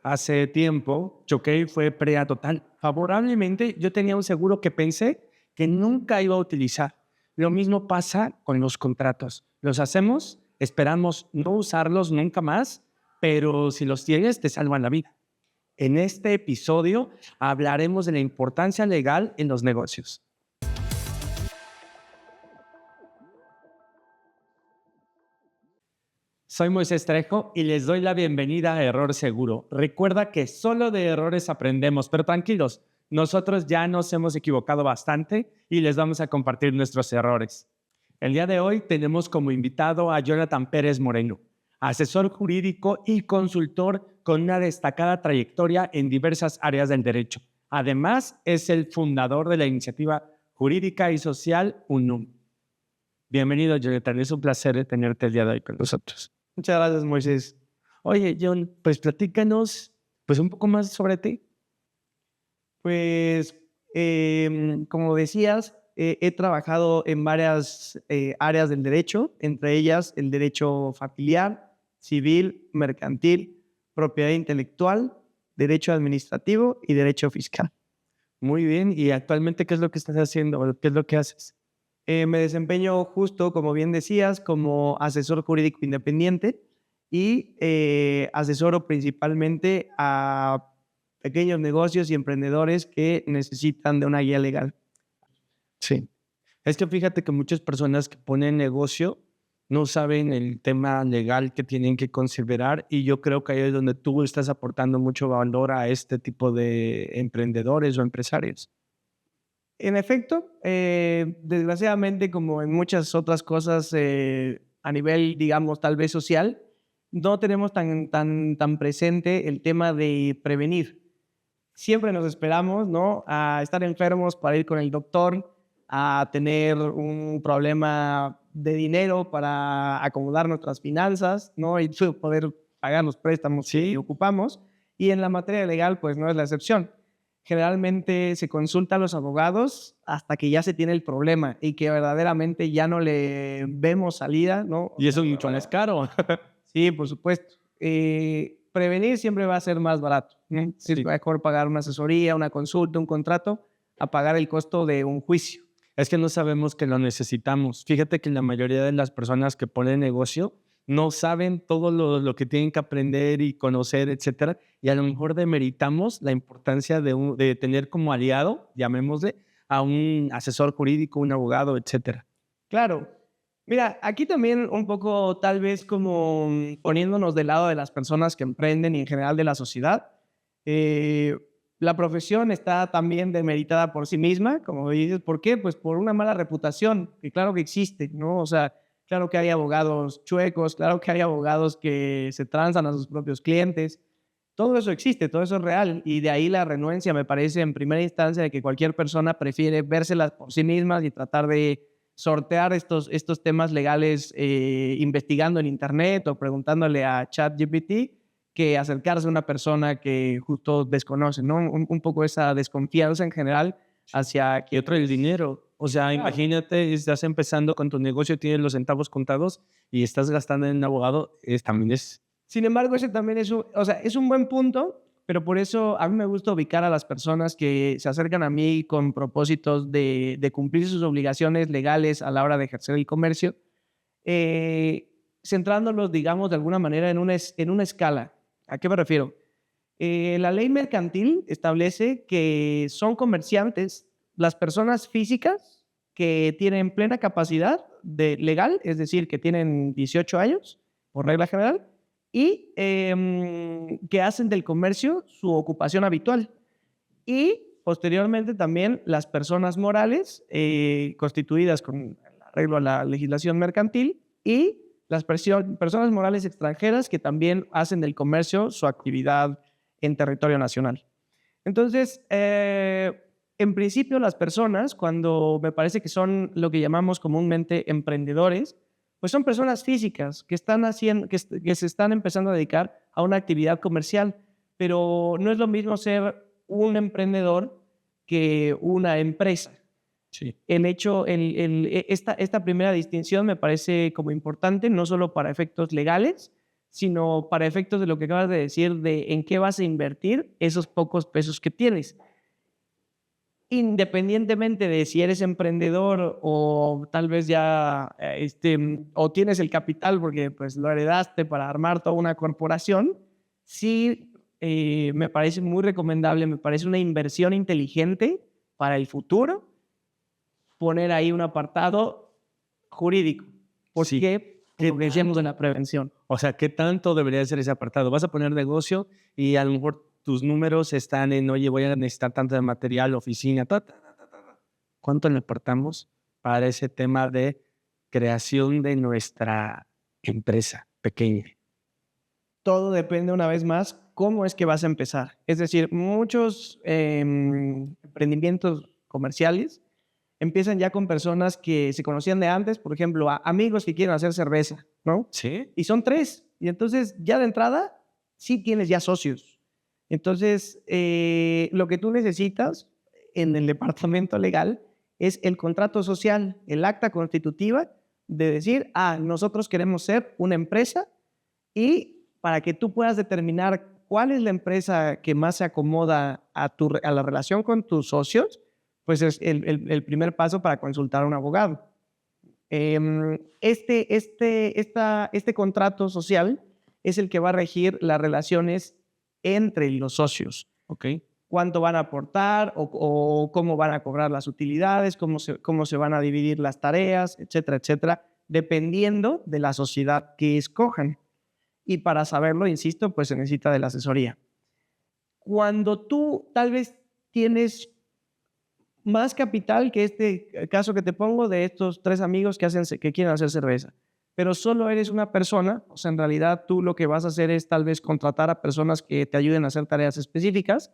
Hace tiempo choqué y fue pérdida total. Favorablemente, yo tenía un seguro que pensé que nunca iba a utilizar. Lo mismo pasa con los contratos. Los hacemos, esperamos no usarlos nunca más, pero si los tienes, te salvan la vida. En este episodio hablaremos de la importancia legal en los negocios. Soy Moisés Trejo y les doy la bienvenida a Error Seguro. Recuerda que solo de errores aprendemos, pero tranquilos, nosotros ya nos hemos equivocado bastante y les vamos a compartir nuestros errores. El día de hoy tenemos como invitado a Jonathan Pérez Moreno, asesor jurídico y consultor con una destacada trayectoria en diversas áreas del derecho. Además, es el fundador de la iniciativa jurídica y social UNUM. Bienvenido, Jonathan. Es un placer tenerte el día de hoy con nosotros. Muchas gracias, Moisés. Oye, John, pues platícanos pues un poco más sobre ti. Pues, como decías, he trabajado en varias áreas del derecho, entre ellas el derecho familiar, civil, mercantil, propiedad intelectual, derecho administrativo y derecho fiscal. Muy bien. ¿Y actualmente qué es lo que estás haciendo? ¿Qué es lo que haces? Me desempeño justo, como bien decías, como asesor jurídico independiente y asesoro principalmente a pequeños negocios y emprendedores que necesitan de una guía legal. Sí. Es que fíjate que muchas personas que ponen negocio no saben el tema legal que tienen que considerar y yo creo que ahí es donde tú estás aportando mucho valor a este tipo de emprendedores o empresarios. En efecto, desgraciadamente, como en muchas otras cosas a nivel, digamos, tal vez social, no tenemos tan presente el tema de prevenir. Siempre nos esperamos, ¿no?, a estar enfermos para ir con el doctor, a tener un problema de dinero para acomodar nuestras finanzas, ¿no?, y poder pagar los préstamos que Sí, ocupamos. Y en la materia legal, pues no es la excepción. Generalmente se consulta a los abogados hasta que ya se tiene el problema y que verdaderamente ya no le vemos salida, ¿no? O y sea, eso es mucho más caro. sí, por supuesto. Prevenir siempre va a ser más barato, ¿no? Es Sí. mejor pagar una asesoría, una consulta, un contrato, a pagar el costo de un juicio. Es que no sabemos que lo necesitamos. Fíjate que la mayoría de las personas que ponen negocio no saben todo lo que tienen que aprender y conocer, etcétera, y a lo mejor demeritamos la importancia de tener como aliado, llamémosle, a un asesor jurídico, un abogado, etcétera. Claro. Mira, aquí también un poco tal vez como poniéndonos del lado de las personas que emprenden y en general de la sociedad, eh, la profesión está también demeritada por sí misma, como dices, ¿por qué? Pues por una mala reputación, que claro que existe, ¿no? O sea, claro que hay abogados chuecos, claro que hay abogados que se transan a sus propios clientes, todo eso existe, todo eso es real y de ahí la renuencia, me parece, en primera instancia, de que cualquier persona prefiere vérselas por sí mismas y tratar de sortear estos temas legales investigando en internet o preguntándole a ChatGPT que acercarse a una persona que justo desconoce, ¿no? Un poco esa desconfianza en general hacia Y otro, el quienes... dinero. O sea, Claro. imagínate, estás empezando con tu negocio, tienes los centavos contados y estás gastando en un abogado, también es Sin embargo, ese también es o sea, es un buen punto, pero por eso a mí me gusta ubicar a las personas que se acercan a mí con propósitos de cumplir sus obligaciones legales a la hora de ejercer el comercio, centrándolos, digamos, de alguna manera en una escala. ¿A qué me refiero? La ley mercantil establece que son comerciantes las personas físicas que tienen plena capacidad legal, es decir, que tienen 18 años, por regla general, y que hacen del comercio su ocupación habitual. Y posteriormente también las personas morales constituidas con arreglo a la legislación mercantil y las personas morales extranjeras que también hacen del comercio su actividad en territorio nacional. Entonces, en principio las personas, cuando me parece que son lo que llamamos comúnmente emprendedores, pues son personas físicas que están haciendo, que se están empezando a dedicar a una actividad comercial, pero no es lo mismo ser un emprendedor que una empresa. sí. Esta primera distinción me parece como importante, no solo para efectos legales, sino para efectos de lo que acabas de decir, de en qué vas a invertir esos pocos pesos que tienes. Independientemente de si eres emprendedor o tal vez ya o tienes el capital porque pues lo heredaste para armar toda una corporación, sí me parece muy recomendable, me parece una inversión inteligente para el futuro poner ahí un apartado jurídico. ¿Por Sí. qué? Porque decíamos de la prevención. O sea, ¿qué tanto debería ser ese apartado? Vas a poner negocio y a lo mejor tus números están en, oye, voy a necesitar tanto de material, oficina, ¿cuánto le aportamos para ese tema de creación de nuestra empresa pequeña? Todo depende una vez más cómo es que vas a empezar. Es decir, muchos emprendimientos comerciales empiezan ya con personas que se conocían de antes, por ejemplo, amigos que quieren hacer cerveza, ¿no? Sí. Y son 3. Y entonces ya de entrada sí tienes ya socios. Entonces, lo que tú necesitas en el departamento legal es el contrato social, el acta constitutiva de decir, nosotros queremos ser una empresa, y para que tú puedas determinar cuál es la empresa que más se acomoda a la relación con tus socios, pues es el primer paso para consultar a un abogado. Este contrato social es el que va a regir las relaciones entre los socios. Ok. Cuánto van a aportar o cómo van a cobrar las utilidades, cómo se van a dividir las tareas, etcétera, etcétera, dependiendo de la sociedad que escojan. Y para saberlo, insisto, pues se necesita de la asesoría. Cuando tú tal vez tienes más capital que este caso que te pongo de estos 3 amigos que quieren hacer cerveza, pero solo eres una persona, o sea, en realidad tú lo que vas a hacer es tal vez contratar a personas que te ayuden a hacer tareas específicas.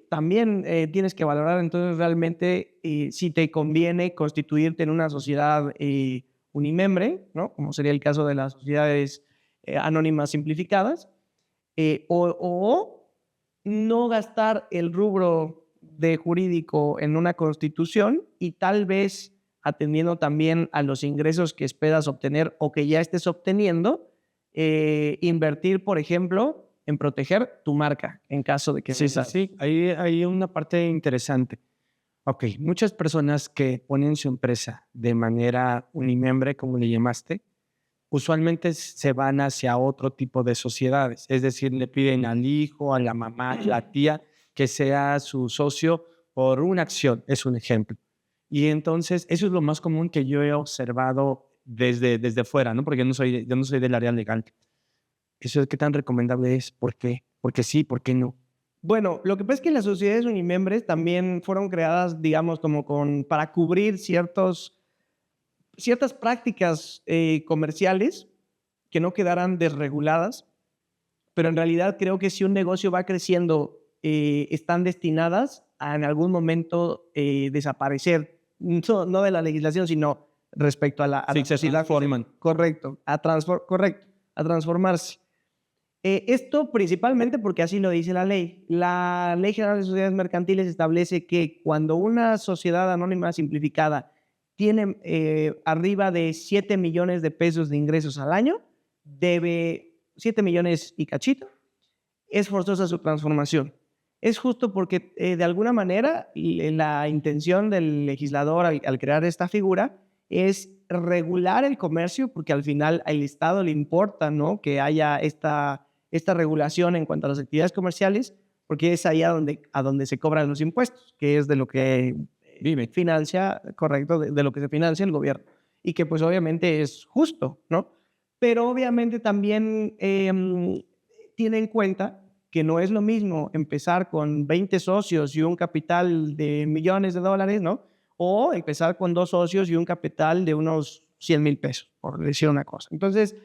También tienes que valorar entonces realmente si te conviene constituirte en una sociedad unimembre, ¿no? Como sería el caso de las sociedades anónimas simplificadas, o no gastar el rubro de jurídico en una constitución y tal vez atendiendo también a los ingresos que esperas obtener o que ya estés obteniendo, invertir, por ejemplo, en proteger tu marca en caso de que Sí, hay una parte interesante. Ok, muchas personas que ponen su empresa de manera unimembre, como le llamaste, usualmente se van hacia otro tipo de sociedades. Es decir, le piden al hijo, a la mamá, a la tía, que sea su socio por una acción, es un ejemplo. Y entonces, eso es lo más común que yo he observado desde fuera, ¿no? Porque yo no soy del área legal. ¿Eso es qué tan recomendable es? ¿Por qué? Porque sí, ¿por qué no? Bueno, lo que pasa es que las sociedades unimembres también fueron creadas, digamos, como para cubrir ciertas prácticas comerciales que no quedaran desreguladas, pero en realidad creo que si un negocio va creciendo, están destinadas a en algún momento desaparecer, no de la legislación, sino respecto a la Sí, se sociedad. transforman. Correcto, correcto, a transformarse. Esto principalmente porque así lo dice la ley. La Ley General de Sociedades Mercantiles establece que cuando una sociedad anónima simplificada tiene arriba de 7 millones de pesos de ingresos al año, debe 7 millones y cachito, es forzosa su transformación. Es justo porque de alguna manera la intención del legislador al crear esta figura es regular el comercio, porque al final al Estado le importa, ¿no?, que haya esta regulación en cuanto a las actividades comerciales, porque es ahí a donde se cobran los impuestos, que es de lo que Vive. financia, correcto, de lo que se financia el gobierno. Y que pues obviamente es justo, ¿no? Pero obviamente también tiene en cuenta que no es lo mismo empezar con 20 socios y un capital de millones de dólares, ¿no? O empezar con 2 socios y un capital de unos 100,000 pesos, por decir una cosa. Entonces,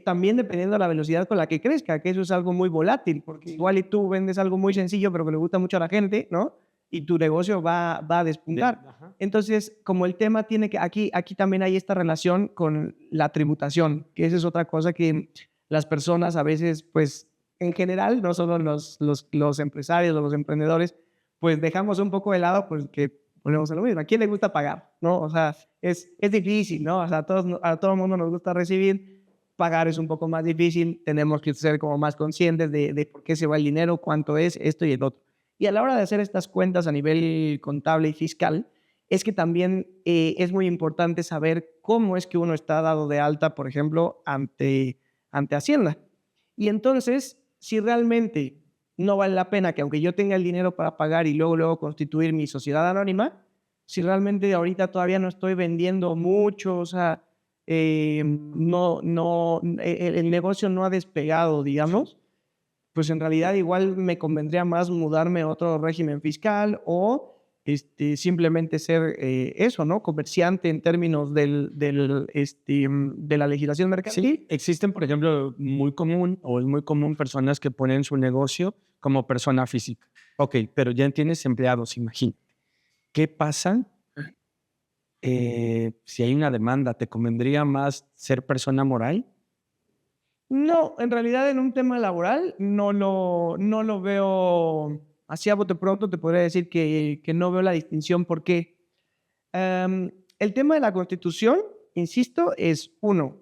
también dependiendo de la velocidad con la que crezca, que eso es algo muy volátil, porque igual y tú vendes algo muy sencillo, pero que le gusta mucho a la gente, ¿no? Y tu negocio va a despuntar. Entonces, como el tema tiene que, aquí también hay esta relación con la tributación, que esa es otra cosa que las personas a veces, pues, en general, no solo los empresarios o los emprendedores, pues dejamos un poco de lado porque volvemos a lo mismo. ¿A quién le gusta pagar? ¿No? O sea, es difícil, ¿no? O sea, a todo el mundo nos gusta recibir. pagar es un poco más difícil, tenemos que ser como más conscientes de por qué se va el dinero, cuánto es, esto y el otro. Y a la hora de hacer estas cuentas a nivel contable y fiscal, es que también es muy importante saber cómo es que uno está dado de alta, por ejemplo, ante Hacienda. Y entonces, si realmente no vale la pena que aunque yo tenga el dinero para pagar y luego constituir mi sociedad anónima, si realmente ahorita todavía no estoy vendiendo mucho, o sea, el negocio no ha despegado, digamos, pues en realidad igual me convendría más mudarme a otro régimen fiscal o simplemente ser eso, ¿no? Comerciante en términos de la legislación mercantil. Sí, existen, por ejemplo, es muy común personas que ponen su negocio como persona física. Ok, pero ya tienes empleados, imagínate. ¿Qué pasa si hay una demanda? ¿Te convendría más ser persona moral? No, en realidad en un tema laboral no lo veo así a bote pronto, te podría decir que no veo la distinción porque el tema de la Constitución, insisto, es uno,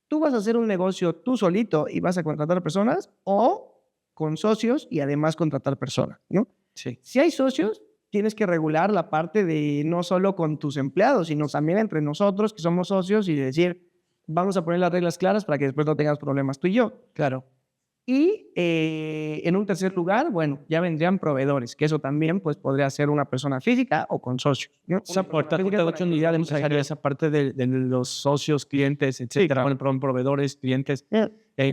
tú vas a hacer un negocio tú solito y vas a contratar personas o con socios y además contratar personas, ¿no? Sí. Si hay socios, tienes que regular la parte de no solo con tus empleados, sino también entre nosotros que somos socios y decir, vamos a poner las reglas claras para que después no tengas problemas tú y yo. Claro. Y en un tercer lugar, bueno, ya vendrían proveedores, que eso también pues, podría ser una persona física o con socios, ¿no? O sea, ahorita te doy una idea de esa parte de los socios, clientes, etcétera. Bueno, perdón, proveedores, clientes,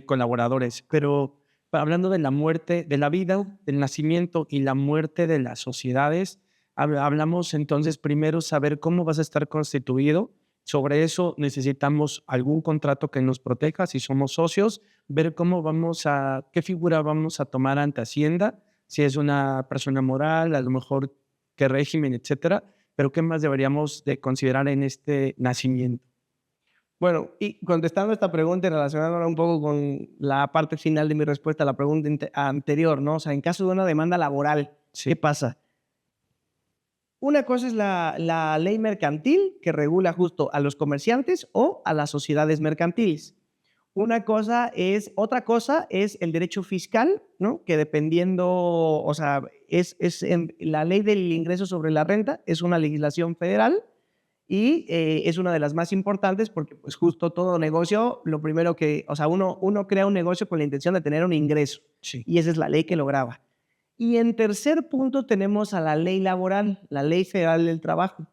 colaboradores. Pero hablando de la muerte, de la vida, del nacimiento y la muerte de las sociedades, hablamos entonces primero saber cómo vas a estar constituido. Sobre eso necesitamos algún contrato que nos proteja si somos socios, ver qué figura vamos a tomar ante Hacienda, si es una persona moral, a lo mejor qué régimen, etcétera, pero qué más deberíamos de considerar en este nacimiento. Bueno, y contestando esta pregunta y relacionándola un poco con la parte final de mi respuesta a la pregunta anterior, ¿no? O sea, en caso de una demanda laboral, ¿qué pasa? Una cosa es la ley mercantil que regula justo a los comerciantes o a las sociedades mercantiles. Otra cosa es el derecho fiscal, ¿no? Que dependiendo, o sea, la ley del ingreso sobre la renta es una legislación federal y es una de las más importantes porque pues justo todo negocio, lo primero que, o sea, uno crea un negocio con la intención de tener un ingreso y esa es la ley que lo grava. Y en tercer punto tenemos a la ley laboral, la Ley Federal del Trabajo.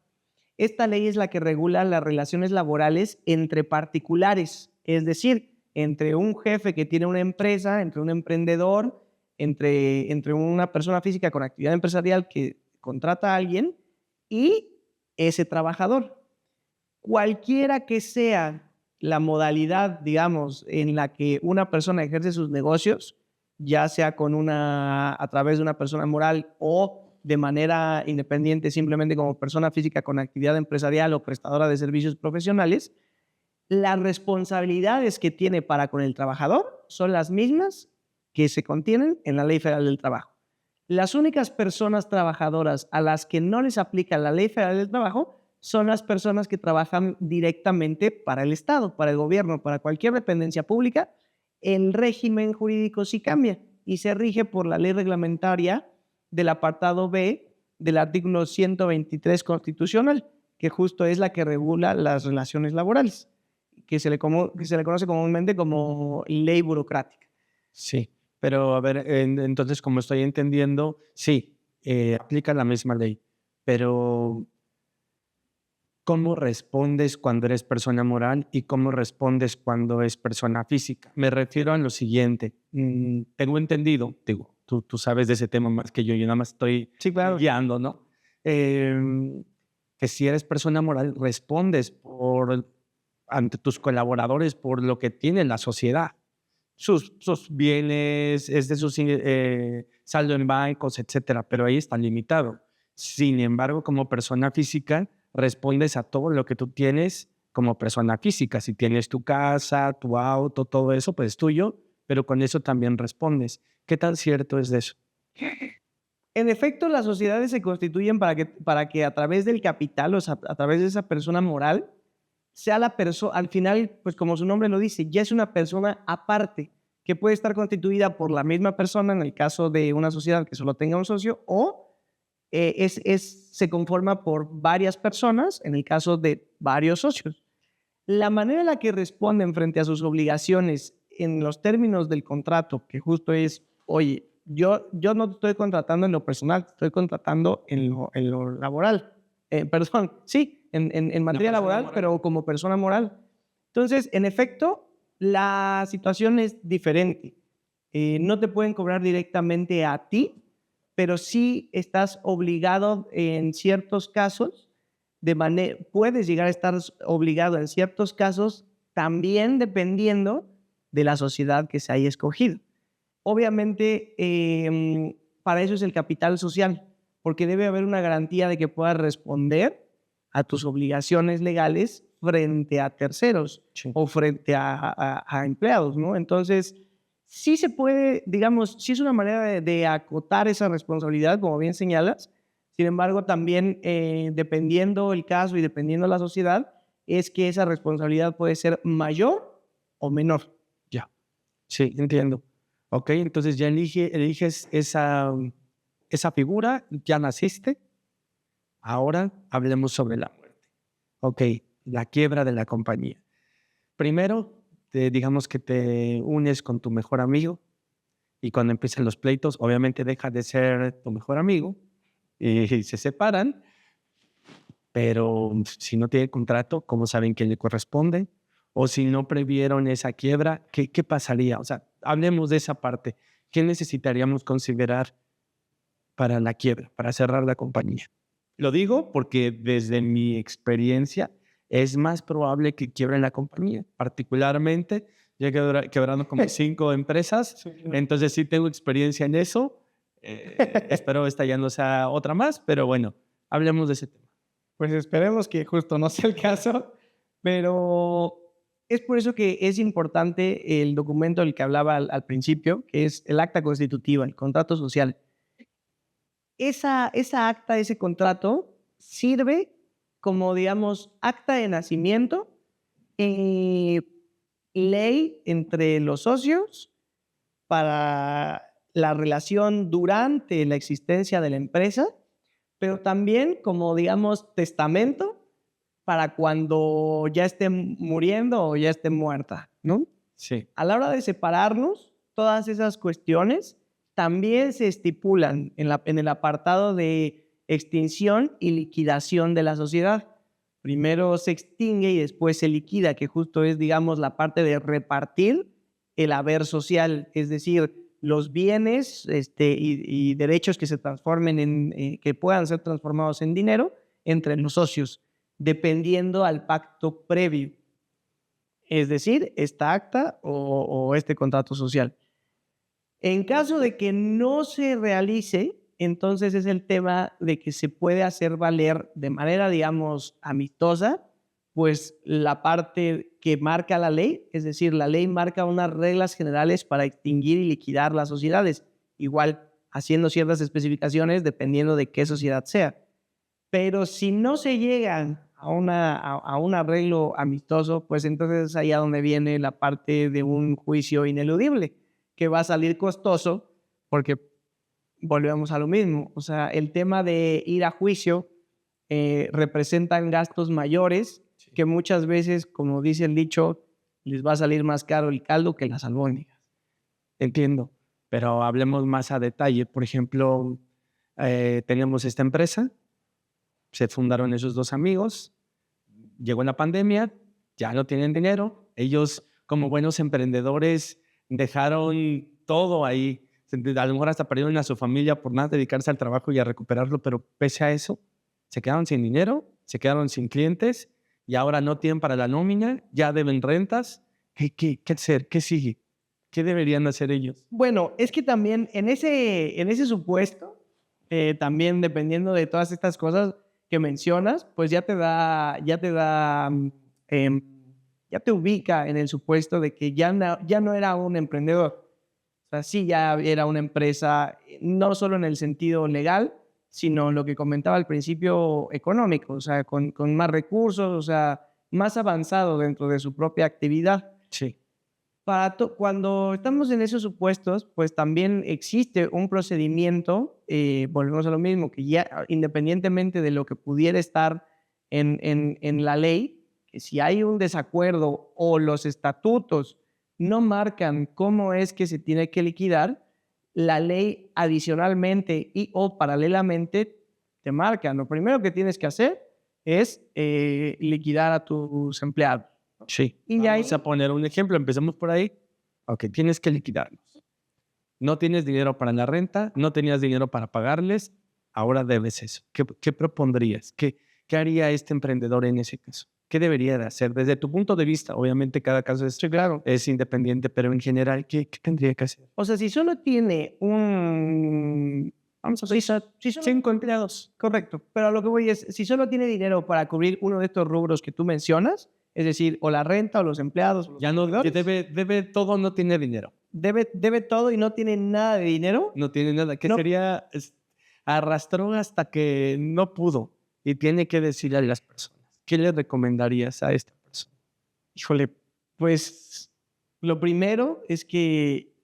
Esta ley es la que regula las relaciones laborales entre particulares, es decir, entre un jefe que tiene una empresa, entre un emprendedor, entre una persona física con actividad empresarial que contrata a alguien y ese trabajador. Cualquiera que sea la modalidad, digamos, en la que una persona ejerce sus negocios, ya sea a través de una persona moral o de manera independiente, simplemente como persona física con actividad empresarial o prestadora de servicios profesionales, las responsabilidades que tiene para con el trabajador son las mismas que se contienen en la Ley Federal del Trabajo. Las únicas personas trabajadoras a las que no les aplica la Ley Federal del Trabajo son las personas que trabajan directamente para el Estado, para el gobierno, para cualquier dependencia pública. El régimen jurídico sí cambia y se rige por la ley reglamentaria del apartado B del artículo 123 constitucional, que justo es la que regula las relaciones laborales, que se le conoce comúnmente como ley burocrática. Sí, pero a ver, entonces como estoy entendiendo, sí, aplica la misma ley, pero ¿cómo respondes cuando eres persona moral y cómo respondes cuando es persona física? Me refiero a lo siguiente. Tengo entendido, digo, tú sabes de ese tema más que yo nada más estoy guiando, ¿no? Que si eres persona moral, respondes ante tus colaboradores por lo que tiene la sociedad. Sus bienes, es de sus saldo en bancos, etcétera, pero ahí está limitado. Sin embargo, como persona física, respondes a todo lo que tú tienes como persona física. Si tienes tu casa, tu auto, todo eso, pues es tuyo, pero con eso también respondes. ¿Qué tan cierto es de eso? En efecto, las sociedades se constituyen para que a través del capital, o sea, a través de esa persona moral, sea la persona, al final, pues como su nombre lo dice, ya es una persona aparte, que puede estar constituida por la misma persona en el caso de una sociedad que solo tenga un socio, o se conforma por varias personas en el caso de varios socios. La manera en la que responden frente a sus obligaciones en los términos del contrato, que justo es, oye, yo no te estoy contratando en lo personal, te estoy contratando en lo laboral. Perdón, sí, en materia laboral, moral, pero como persona moral. Entonces, en efecto, la situación es diferente. No te pueden cobrar directamente a ti, pero sí estás obligado en ciertos casos, puedes llegar a estar obligado en ciertos casos, también dependiendo de la sociedad que se haya escogido. Obviamente, para eso es el capital social, porque debe haber una garantía de que puedas responder a tus obligaciones legales frente a terceros o frente a empleados, ¿no? Entonces, sí se puede, digamos, sí es una manera de acotar esa responsabilidad, como bien señalas. Sin embargo, también dependiendo el caso y dependiendo la sociedad, es que esa responsabilidad puede ser mayor o menor. Ya, sí, entiendo. Ok, entonces ya eliges esa figura, ya naciste. Ahora hablemos sobre la muerte. Ok, la quiebra de la compañía. Primero, digamos que te unes con tu mejor amigo y cuando empiezan los pleitos, obviamente deja de ser tu mejor amigo y se separan, pero si no tiene contrato, ¿cómo saben quién le corresponde? O si no previeron esa quiebra, ¿qué pasaría? O sea, hablemos de esa parte. ¿Qué necesitaríamos considerar para la quiebra, para cerrar la compañía? Lo digo porque desde mi experiencia es más probable que quiebren la compañía. Particularmente, yo he quebrado como 5 empresas, entonces sí tengo experiencia en eso. Espero esta ya no sea otra más, pero bueno, hablemos de ese tema. Pues esperemos que justo no sea el caso, pero es por eso que es importante el documento del que hablaba al principio, que es el acta constitutiva, el contrato social. Esa acta, ese contrato, sirve como, digamos, acta de nacimiento, ley entre los socios para la relación durante la existencia de la empresa, pero también como, digamos, testamento para cuando ya esté muriendo o ya esté muerta, ¿no? Sí. A la hora de separarnos, todas esas cuestiones también se estipulan en el apartado de extinción y liquidación de la sociedad. Primero se extingue y después se liquida, que justo es, digamos, la parte de repartir el haber social, es decir, los bienes y derechos que se transformen que puedan ser transformados en dinero entre los socios, dependiendo al pacto previo. Es decir, esta acta o este contrato social. En caso de que no se realice, entonces es el tema de que se puede hacer valer de manera, digamos, amistosa, pues la parte que marca la ley, es decir, la ley marca unas reglas generales para extinguir y liquidar las sociedades, igual haciendo ciertas especificaciones dependiendo de qué sociedad sea. Pero si no se llegan a un arreglo amistoso, pues entonces es allá donde viene la parte de un juicio ineludible, que va a salir costoso porque volvemos a lo mismo. O sea, el tema de ir a juicio representan gastos mayores que muchas veces, como dice el dicho, les va a salir más caro el caldo que las albóndigas. Entiendo, pero hablemos más a detalle. Por ejemplo, teníamos esta empresa, se fundaron esos 2 amigos, llegó la pandemia, ya no tienen dinero, ellos como buenos emprendedores dejaron todo ahí, a lo mejor hasta perdieron a su familia por nada dedicarse al trabajo y a recuperarlo, pero pese a eso, se quedaron sin dinero, se quedaron sin clientes y ahora no tienen para la nómina, ya deben rentas. ¿Qué hacer? ¿Qué sigue? ¿Qué deberían hacer ellos? Bueno, es que también en ese supuesto, también dependiendo de todas estas cosas que mencionas, pues ya te ubica en el supuesto de que ya no era un emprendedor. O sea, sí ya era una empresa, no solo en el sentido legal, sino lo que comentaba al principio económico, o sea, con más recursos, o sea, más avanzado dentro de su propia actividad. Sí. Cuando estamos en esos supuestos, pues también existe un procedimiento, volvemos a lo mismo, que ya independientemente de lo que pudiera estar en la ley, que si hay un desacuerdo o los estatutos no marcan cómo es que se tiene que liquidar, la ley adicionalmente y o paralelamente te marca. Lo primero que tienes que hacer es liquidar a tus empleados. Sí. Y ya Vamos a poner un ejemplo. Empecemos por ahí. Ok, tienes que liquidarlos. No tienes dinero para la renta, no tenías dinero para pagarles, ahora debes eso. ¿Qué propondrías? ¿Qué haría este emprendedor en ese caso? ¿Qué debería de hacer? Desde tu punto de vista, obviamente cada caso sí, claro. es independiente, pero en general, ¿qué tendría que hacer? O sea, si solo tiene vamos a decir, si solo, 5 empleados. correcto, pero a lo que voy es, si solo tiene dinero para cubrir uno de estos rubros que tú mencionas, es decir, o la renta o los empleados, o los Ya no, proveedores, debe todo, no tiene dinero. debe todo y no tiene nada de dinero. No tiene nada. ¿Qué No. sería? Arrastró hasta que no pudo y tiene que decirle a las personas. ¿Qué le recomendarías a esta persona? Híjole, pues lo primero es que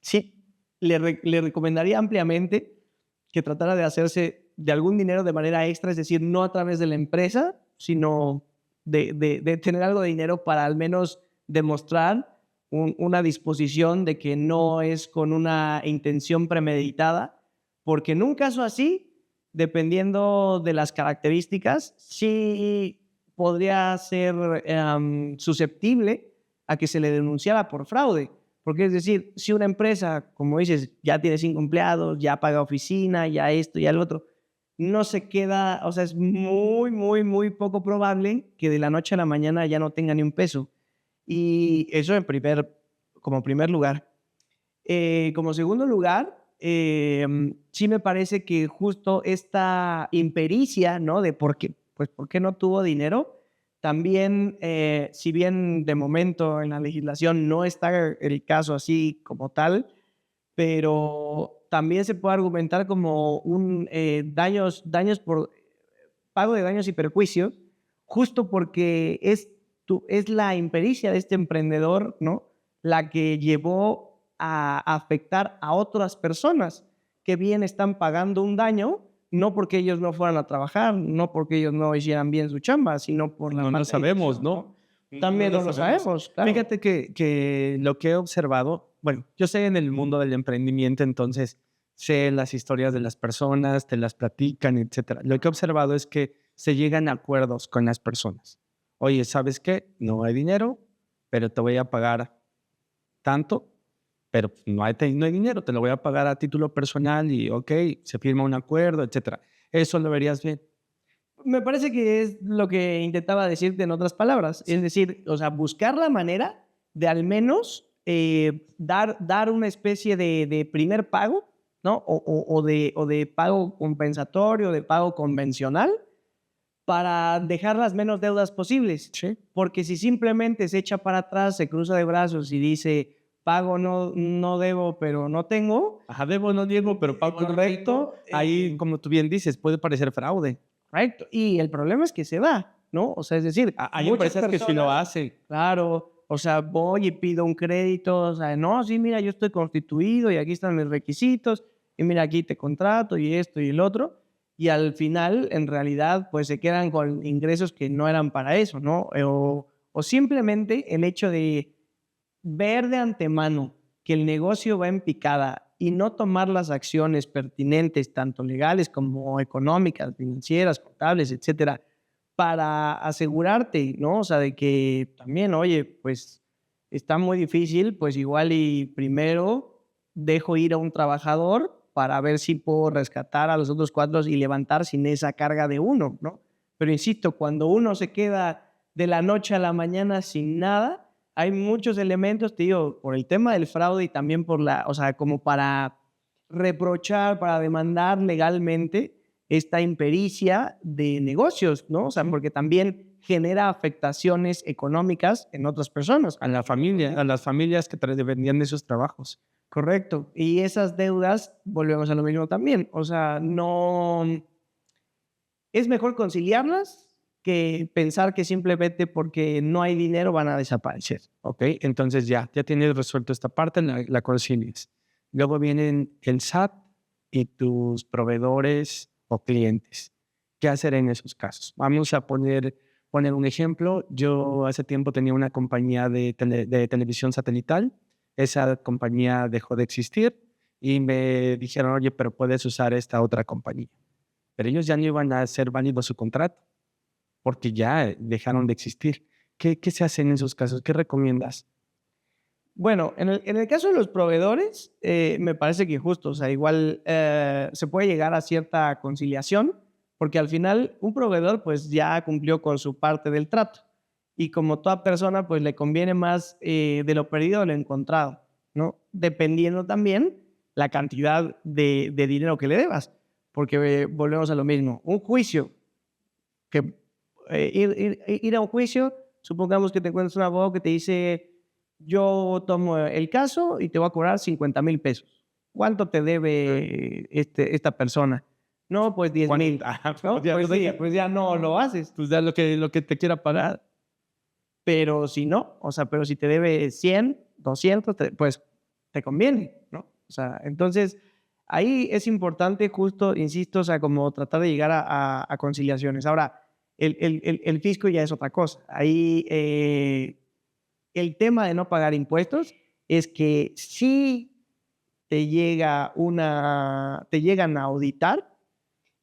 sí, le recomendaría ampliamente que tratara de hacerse de algún dinero de manera extra, es decir, no a través de la empresa, sino de tener algo de dinero para al menos demostrar una disposición de que no es con una intención premeditada, porque en un caso así, dependiendo de las características, sí podría ser susceptible a que se le denunciara por fraude. Porque es decir, si una empresa, como dices, ya tiene 5 empleados, ya paga oficina, ya esto, ya el otro, no se queda, o sea, es muy, muy, muy poco probable que de la noche a la mañana ya no tenga ni un peso. Y eso como primer lugar. Como segundo lugar, sí me parece que justo esta impericia, ¿no? De por qué no tuvo dinero, también, si bien de momento en la legislación no está el caso así como tal, pero también se puede argumentar como un daños por pago de daños y perjuicios, justo porque es la impericia de este emprendedor, ¿no? La que llevó a afectar a otras personas que bien están pagando un daño, no porque ellos no fueran a trabajar, no porque ellos no hicieran bien su chamba, sino por la No lo mala sabemos, decisión, ¿no? También no lo sabemos, claro. Fíjate que lo que he observado, bueno, yo sé en el mundo del emprendimiento, entonces sé las historias de las personas, te las platican, etcétera. Lo que he observado es que se llegan a acuerdos con las personas. Oye, ¿sabes qué? No hay dinero, pero te voy a pagar tanto, pero no hay dinero, te lo voy a pagar a título personal y, ok, se firma un acuerdo, etcétera. Eso lo verías bien. Me parece que es lo que intentaba decirte en otras palabras. Es decir, o sea, buscar la manera de al menos dar una especie de primer pago, ¿no? O de pago compensatorio, de pago convencional, para dejar las menos deudas posibles. Sí. Porque si simplemente se echa para atrás, se cruza de brazos y dice, pago no debo, pero no tengo. Ajá, debo, no niego, pero pago no Correcto. tengo. Ahí, como tú bien dices, puede parecer fraude. Correcto. Y el problema es que se da, ¿no? O sea, es decir, Hay muchas empresas que sí lo personas, hacen. claro, o sea, voy y pido un crédito, o sea, no, sí, mira, yo estoy constituido y aquí están mis requisitos, y mira, aquí te contrato y esto y el otro, y al final, en realidad, pues se quedan con ingresos que no eran para eso, ¿no? O simplemente el hecho de ver de antemano que el negocio va en picada y no tomar las acciones pertinentes, tanto legales como económicas, financieras, contables, etcétera, para asegurarte, ¿no? O sea, de que también, oye, pues está muy difícil, pues igual y primero dejo ir a un trabajador para ver si puedo rescatar a los otros 4 y levantar sin esa carga de uno, ¿no? Pero insisto, cuando uno se queda de la noche a la mañana sin nada, hay muchos elementos, te digo, por el tema del fraude y también o sea, como para reprochar, para demandar legalmente esta impericia de negocios, ¿no? O sea, porque también genera afectaciones económicas en otras personas. A la familia, a las familias que dependían de sus trabajos. Correcto. Y esas deudas, volvemos a lo mismo también. O sea, no. Es mejor conciliarlas que pensar que simplemente porque no hay dinero van a desaparecer. Ok, entonces ya tienes resuelto esta parte, la concilias. Luego vienen el SAT y tus proveedores o clientes. ¿Qué hacer en esos casos? Vamos a poner un ejemplo. Yo hace tiempo tenía una compañía de televisión satelital. Esa compañía dejó de existir y me dijeron, oye, pero puedes usar esta otra compañía. Pero ellos ya no iban a hacer válido su contrato porque ya dejaron de existir. ¿Qué se hace en esos casos? ¿Qué recomiendas? Bueno, en el caso de los proveedores, me parece que justo, o sea, igual se puede llegar a cierta conciliación, porque al final un proveedor pues ya cumplió con su parte del trato y como toda persona pues le conviene más de lo perdido de lo encontrado, ¿no? Dependiendo también la cantidad de dinero que le debas, porque volvemos a lo mismo, un juicio, que ir a un juicio, supongamos que te encuentras un abogado que te dice yo tomo el caso y te voy a cobrar 50,000 pesos. ¿Cuánto te debe esta persona? No, pues 10,000. ¿No? Pues ya no lo haces. Pues da lo que te quiera pagar. Pero si no, o sea, pero si te debe 100, 200, pues te conviene, ¿no? O sea, entonces ahí es importante justo, insisto, o sea, como tratar de llegar a conciliaciones. Ahora, el fisco ya es otra cosa. Ahí el tema de no pagar impuestos es que si te llegan a auditar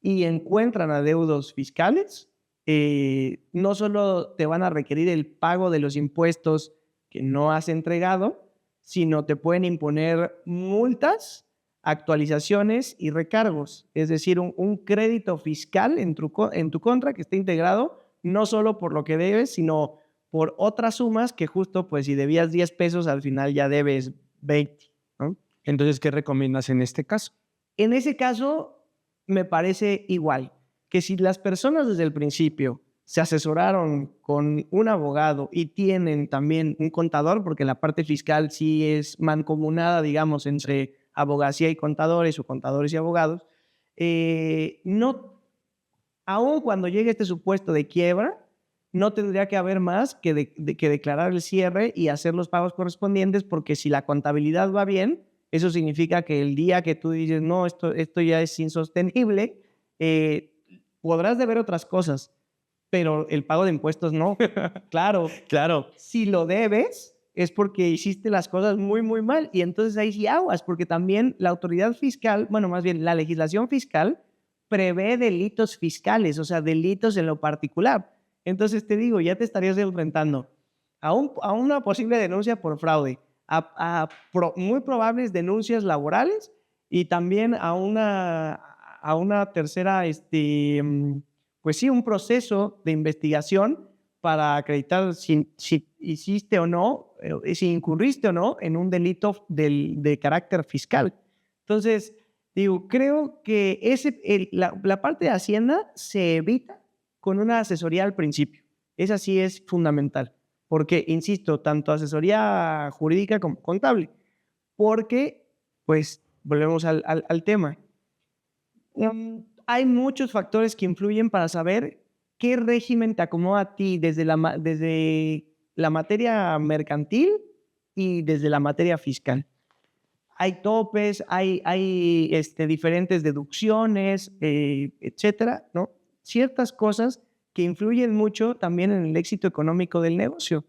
y encuentran adeudos fiscales, no solo te van a requerir el pago de los impuestos que no has entregado, sino te pueden imponer multas, actualizaciones y recargos. Es decir, un crédito fiscal en tu contra que esté integrado no solo por lo que debes, sino por otras sumas que justo, pues si debías 10 pesos, al final ya debes 20, ¿no? Entonces, ¿qué recomiendas en este caso? En ese caso, me parece igual, que si las personas desde el principio se asesoraron con un abogado y tienen también un contador, porque la parte fiscal sí es mancomunada, digamos, entre abogacía y contadores o contadores y abogados, no, aun cuando llegue este supuesto de quiebra, no tendría que haber más que declarar el cierre y hacer los pagos correspondientes, porque si la contabilidad va bien, eso significa que el día que tú dices, no, esto ya es insostenible, eh, podrás deber otras cosas, pero el pago de impuestos no. Claro, Claro, si lo debes, es porque hiciste las cosas muy, muy mal. Y entonces ahí sí aguas, porque también la autoridad fiscal, bueno, más bien la legislación fiscal, prevé delitos fiscales, o sea, delitos en lo particular. Entonces te digo, ya te estarías enfrentando a una posible denuncia por fraude, muy probables denuncias laborales y también a una tercera, pues sí, un proceso de investigación para acreditar si hiciste o no, si incurriste o no en un delito de carácter fiscal. Entonces, digo, creo que la parte de Hacienda se evita con una asesoría al principio. Esa sí es fundamental, porque, insisto, tanto asesoría jurídica como contable, porque, pues, volvemos al tema. Hay muchos factores que influyen para saber qué régimen te acomoda a ti desde la materia mercantil y desde la materia fiscal. Hay topes, hay diferentes deducciones, etcétera, ¿no? Ciertas cosas que influyen mucho también en el éxito económico del negocio.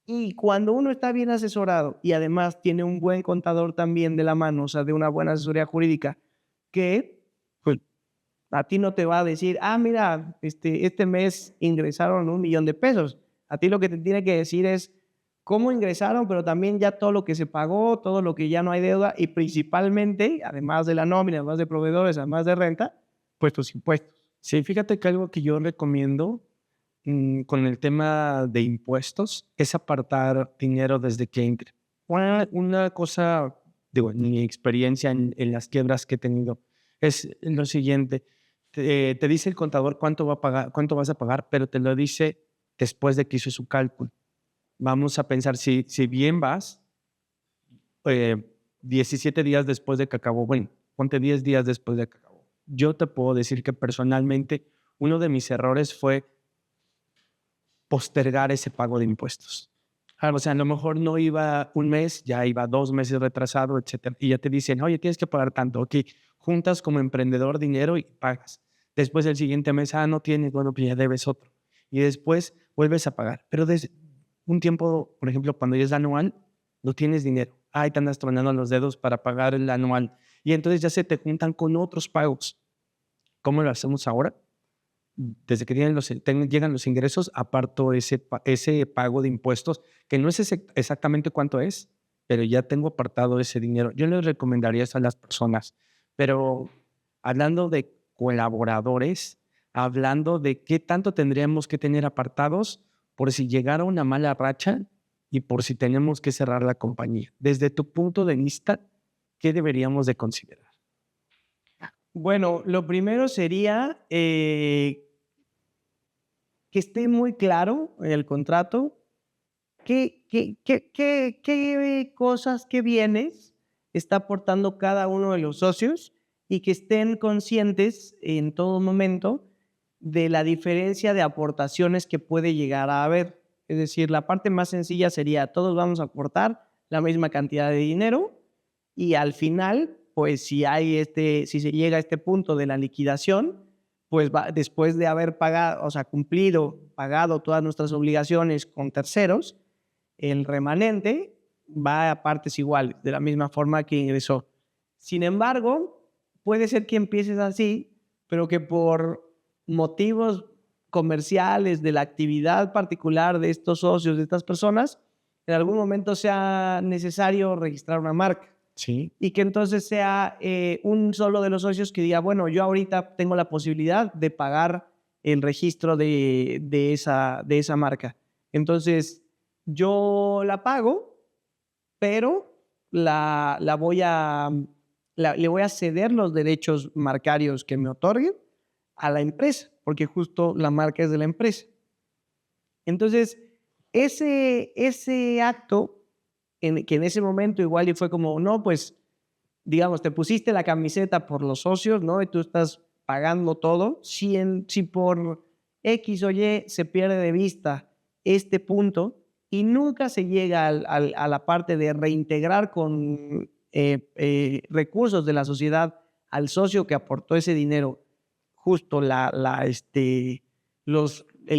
Y cuando uno está bien asesorado y además tiene un buen contador también de la mano, o sea, de una buena asesoría jurídica, que pues a ti no te va a decir, mira, este mes ingresaron 1,000,000 de pesos. A ti lo que te tiene que decir es cómo ingresaron, pero también ya todo lo que se pagó, todo lo que ya no hay deuda y principalmente, además de la nómina, además de proveedores, además de renta, pues tus impuestos. sí, fíjate que algo que yo recomiendo con el tema de impuestos es apartar dinero desde que entre. Una cosa, digo, en mi experiencia en las quiebras que he tenido es lo siguiente. Te dice el contador cuánto va a pagar, cuánto vas a pagar, pero te lo dice después de que hizo su cálculo. Vamos a pensar, si bien vas, eh, 17 días después de que acabó, bueno, ponte 10 días después de que acabó. Yo te puedo decir que personalmente uno de mis errores fue postergar ese pago de impuestos. O sea, a lo mejor no iba un mes, ya iba 2 meses retrasado, etcétera. Y ya te dicen, oye, tienes que pagar tanto. Ok, juntas como emprendedor dinero y pagas. Después el siguiente mes, no tienes, bueno, pues ya debes otro. Y después vuelves a pagar. Pero desde un tiempo, por ejemplo, cuando ya es anual, no tienes dinero. Ay, te andas tronando los dedos para pagar el anual. Y entonces ya se te juntan con otros pagos. ¿Cómo lo hacemos ahora? Desde que llegan los ingresos, aparto ese pago de impuestos, que no es exactamente cuánto es, pero ya tengo apartado ese dinero. Yo les recomendaría eso a las personas, pero hablando de colaboradores, hablando de qué tanto tendríamos que tener apartados por si llegara una mala racha y por si tenemos que cerrar la compañía. Desde tu punto de vista, ¿qué deberíamos de considerar? Bueno, lo primero sería que esté muy claro en el contrato qué cosas, qué bienes está aportando cada uno de los socios y que estén conscientes en todo momento de la diferencia de aportaciones que puede llegar a haber. Es decir, la parte más sencilla sería todos vamos a aportar la misma cantidad de dinero y al final, pues si se llega a este punto de la liquidación, pues después de haber pagado, o sea, pagado todas nuestras obligaciones con terceros, el remanente va a partes iguales, de la misma forma que ingresó. Sin embargo, puede ser que empieces así, pero que por motivos comerciales de la actividad particular de estos socios, de estas personas, en algún momento sea necesario registrar una marca. Sí. Y que entonces sea un solo de los socios que diga, bueno, yo ahorita tengo la posibilidad de pagar el registro de esa marca. Entonces, yo la pago, pero le voy a ceder los derechos marcarios que me otorguen a la empresa, porque justo la marca es de la empresa. Entonces, ese acto, que en ese momento igual y fue como, no, pues, digamos, te pusiste la camiseta por los socios, ¿no? Y tú estás pagando todo. Si por X o Y se pierde de vista este punto y nunca se llega a la parte de reintegrar con recursos de la sociedad al socio que aportó ese dinero, justo el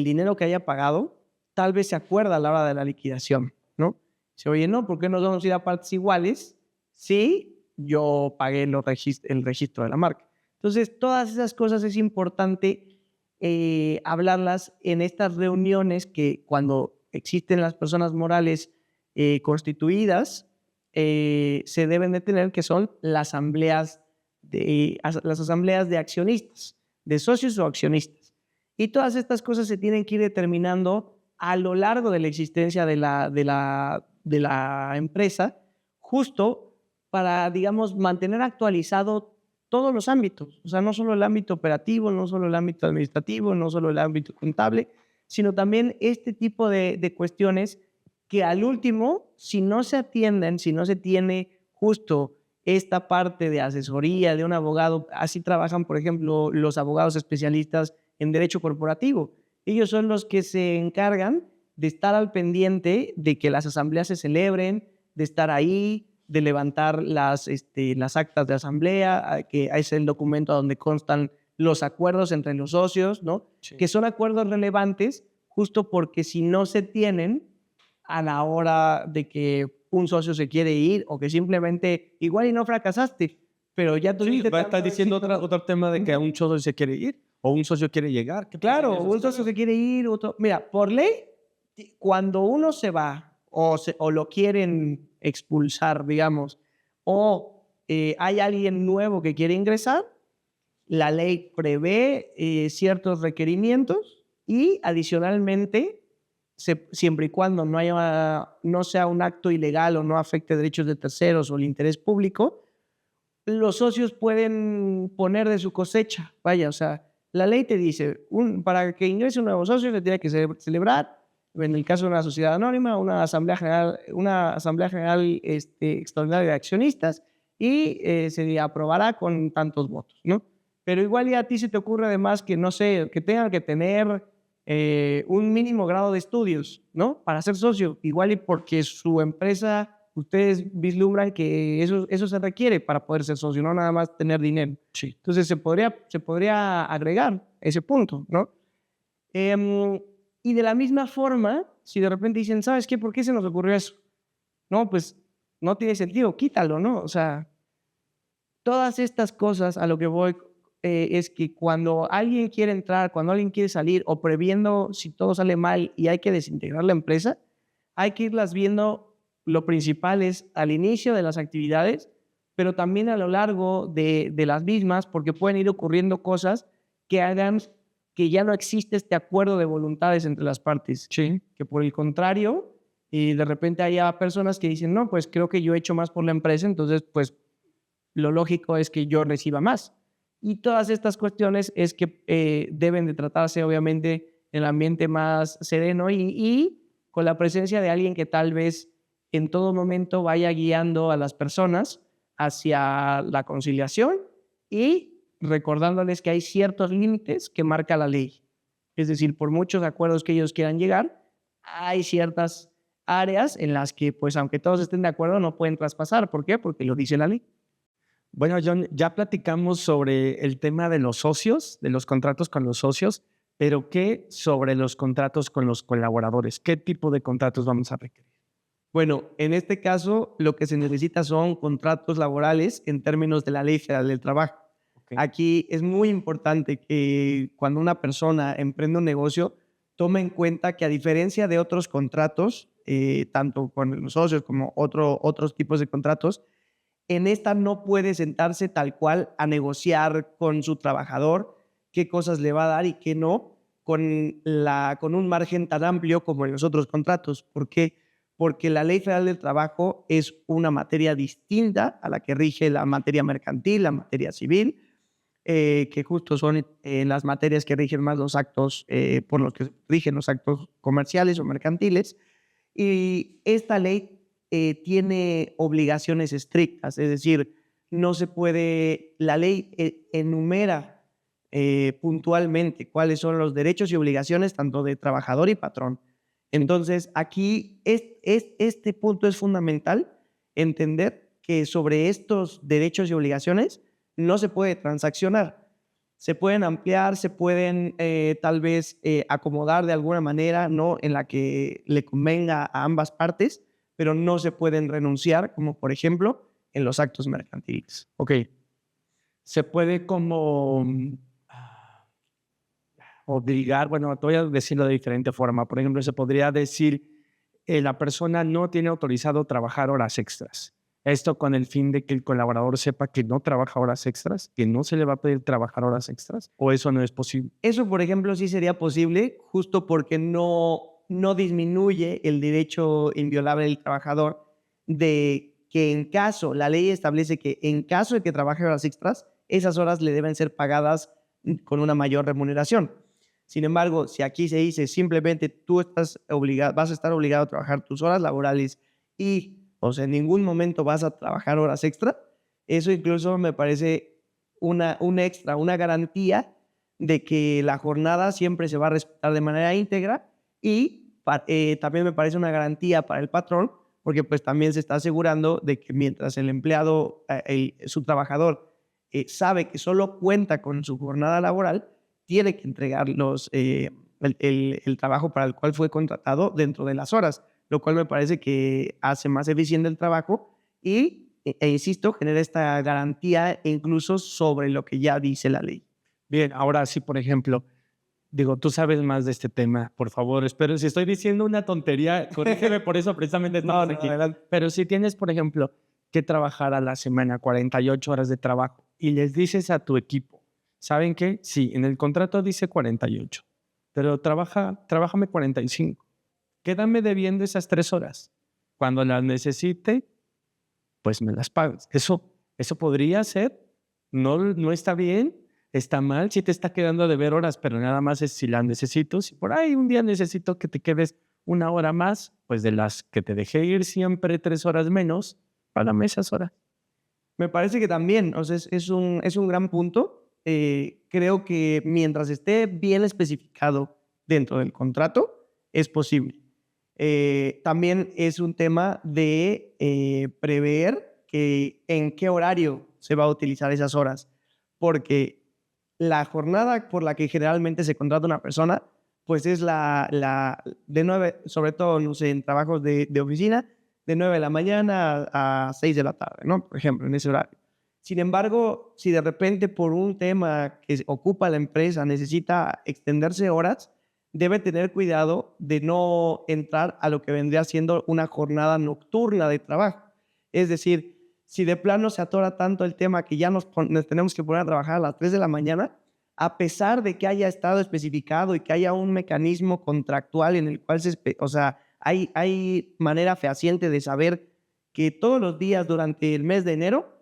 dinero que haya pagado, tal vez se acuerda a la hora de la liquidación, ¿no? Dice, oye, no, ¿por qué nos vamos a ir a partes iguales? Sí, yo pagué el registro de la marca. Entonces, todas esas cosas es importante hablarlas en estas reuniones que cuando existen las personas morales constituidas, se deben de tener, que son las asambleas de accionistas, de socios o accionistas. Y todas estas cosas se tienen que ir determinando a lo largo de la existencia de la empresa, justo para, digamos, mantener actualizado todos los ámbitos. O sea, no solo el ámbito operativo, no solo el ámbito administrativo, no solo el ámbito contable, sino también este tipo de cuestiones que al último, si no se atienden, si no se tiene justo esta parte de asesoría de un abogado, así trabajan, por ejemplo, los abogados especialistas en derecho corporativo. Ellos son los que se encargan de estar al pendiente de que las asambleas se celebren, de estar ahí, de levantar las actas de asamblea, que es el documento donde constan los acuerdos entre los socios, ¿no? Sí. Que son acuerdos relevantes justo porque si no se tienen a la hora de que un socio se quiere ir o que simplemente igual y no fracasaste, pero ya tú estás diciendo otro tema de que un socio se quiere ir o un socio quiere llegar. Claro, un socio se quiere ir, otro. Mira, por ley, cuando uno se va o lo quieren expulsar, digamos, o hay alguien nuevo que quiere ingresar, la ley prevé ciertos requerimientos y adicionalmente, siempre y cuando no sea un acto ilegal o no afecte derechos de terceros o el interés público, los socios pueden poner de su cosecha. Vaya, o sea, la ley te dice, para que ingrese un nuevo socio se tiene que celebrar, en el caso de una sociedad anónima, una asamblea general extraordinaria de accionistas y se aprobará con tantos votos, ¿no? Pero igual ya a ti se te ocurre además que, no sé, que tengan que tener un mínimo grado de estudios, ¿no? Para ser socio, igual y porque su empresa, ustedes vislumbran que eso se requiere para poder ser socio, no nada más tener dinero. Sí. Entonces se podría agregar ese punto, ¿no? Y de la misma forma, si de repente dicen, ¿sabes qué? ¿Por qué se nos ocurrió eso? No, pues no tiene sentido, quítalo, ¿no? O sea, todas estas cosas a lo que voy es que cuando alguien quiere entrar, cuando alguien quiere salir o previendo si todo sale mal y hay que desintegrar la empresa, hay que irlas viendo. Lo principal es al inicio de las actividades, pero también a lo largo de las mismas, porque pueden ir ocurriendo cosas que hagan que ya no existe este acuerdo de voluntades entre las partes. Sí. Que por el contrario, y de repente haya personas que dicen, no, pues creo que yo he hecho más por la empresa, entonces pues lo lógico es que yo reciba más. Y todas estas cuestiones es que deben de tratarse obviamente en el ambiente más sereno y con la presencia de alguien que tal vez en todo momento vaya guiando a las personas hacia la conciliación y recordándoles que hay ciertos límites que marca la ley. Es decir, por muchos acuerdos que ellos quieran llegar, hay ciertas áreas en las que, pues, aunque todos estén de acuerdo, no pueden traspasar. ¿Por qué? Porque lo dice la ley. Bueno, John, ya platicamos sobre el tema de los socios, de los contratos con los socios, pero ¿qué sobre los contratos con los colaboradores? ¿Qué tipo de contratos vamos a requerir? Bueno, en este caso, lo que se necesita son contratos laborales en términos de la Ley Federal del Trabajo. Okay. Aquí es muy importante que cuando una persona emprende un negocio, tome en cuenta que a diferencia de otros contratos, tanto con los socios como otros tipos de contratos, en esta no puede sentarse tal cual a negociar con su trabajador qué cosas le va a dar y qué no, con un margen tan amplio como en los otros contratos. ¿Por qué? Porque la Ley Federal del Trabajo es una materia distinta a la que rige la materia mercantil, la materia civil, que justo son las materias que rigen más los actos, por los que rigen los actos comerciales o mercantiles. Y esta ley tiene obligaciones estrictas, es decir, no se puede, la ley enumera puntualmente cuáles son los derechos y obligaciones tanto de trabajador y patrón. Entonces, aquí este punto es fundamental, entender que sobre estos derechos y obligaciones no se puede transaccionar. Se pueden ampliar, se pueden tal vez acomodar de alguna manera, ¿no? En la que le convenga a ambas partes, pero no se pueden renunciar, como por ejemplo en los actos mercantiles. Ok. Se puede como obligar, bueno, te voy a decirlo de diferente forma. Por ejemplo, se podría decir, la persona no tiene autorizado trabajar horas extras. Esto con el fin de que el colaborador sepa que no trabaja horas extras, que no se le va a pedir trabajar horas extras, o eso no es posible. Eso, por ejemplo, sí sería posible, justo porque no disminuye el derecho inviolable del trabajador de que en caso, la ley establece que en caso de que trabaje horas extras, esas horas le deben ser pagadas con una mayor remuneración. Sin embargo, si aquí se dice simplemente tú vas a estar obligado a trabajar tus horas laborales y, o sea, en ningún momento vas a trabajar horas extra, eso incluso me parece un extra, una garantía de que la jornada siempre se va a respetar de manera íntegra y también me parece una garantía para el patrón porque pues también se está asegurando de que mientras el empleado, su trabajador, sabe que solo cuenta con su jornada laboral, tiene que entregar el trabajo para el cual fue contratado dentro de las horas, lo cual me parece que hace más eficiente el trabajo y, insisto, genera esta garantía incluso sobre lo que ya dice la ley. Bien, ahora sí, por ejemplo, digo, tú sabes más de este tema, por favor, espero, si estoy diciendo una tontería, corrígeme, por eso precisamente estamos aquí. Adelante. Pero si tienes, por ejemplo, que trabajar a la semana 48 horas de trabajo y les dices a tu equipo, ¿saben qué? Sí, en el contrato dice 48, pero trabájame 45. Quédame debiendo esas 3 horas. Cuando las necesite, pues me las pagas. Eso podría ser, no está bien, está mal, si te está quedando de ver horas, pero nada más es si las necesito. Si por ahí un día necesito que te quedes una hora más, pues de las que te dejé ir siempre 3 horas menos, págame esas horas. Me parece que también, o sea, es un gran punto. Creo que mientras esté bien especificado dentro del contrato, es posible. También es un tema de prever en qué horario se va a utilizar esas horas, porque la jornada por la que generalmente se contrata una persona, pues es de 9, sobre todo, no sé, en trabajos de oficina, de 9 de la mañana a 6 de la tarde, ¿no? Por ejemplo, en ese horario. Sin embargo, si de repente por un tema que ocupa la empresa necesita extenderse horas, debe tener cuidado de no entrar a lo que vendría siendo una jornada nocturna de trabajo. Es decir, si de plano se atora tanto el tema que ya nos tenemos que poner a trabajar a las 3 de la mañana, a pesar de que haya estado especificado y que haya un mecanismo contractual en el cual o sea, hay manera fehaciente de saber que todos los días durante el mes de enero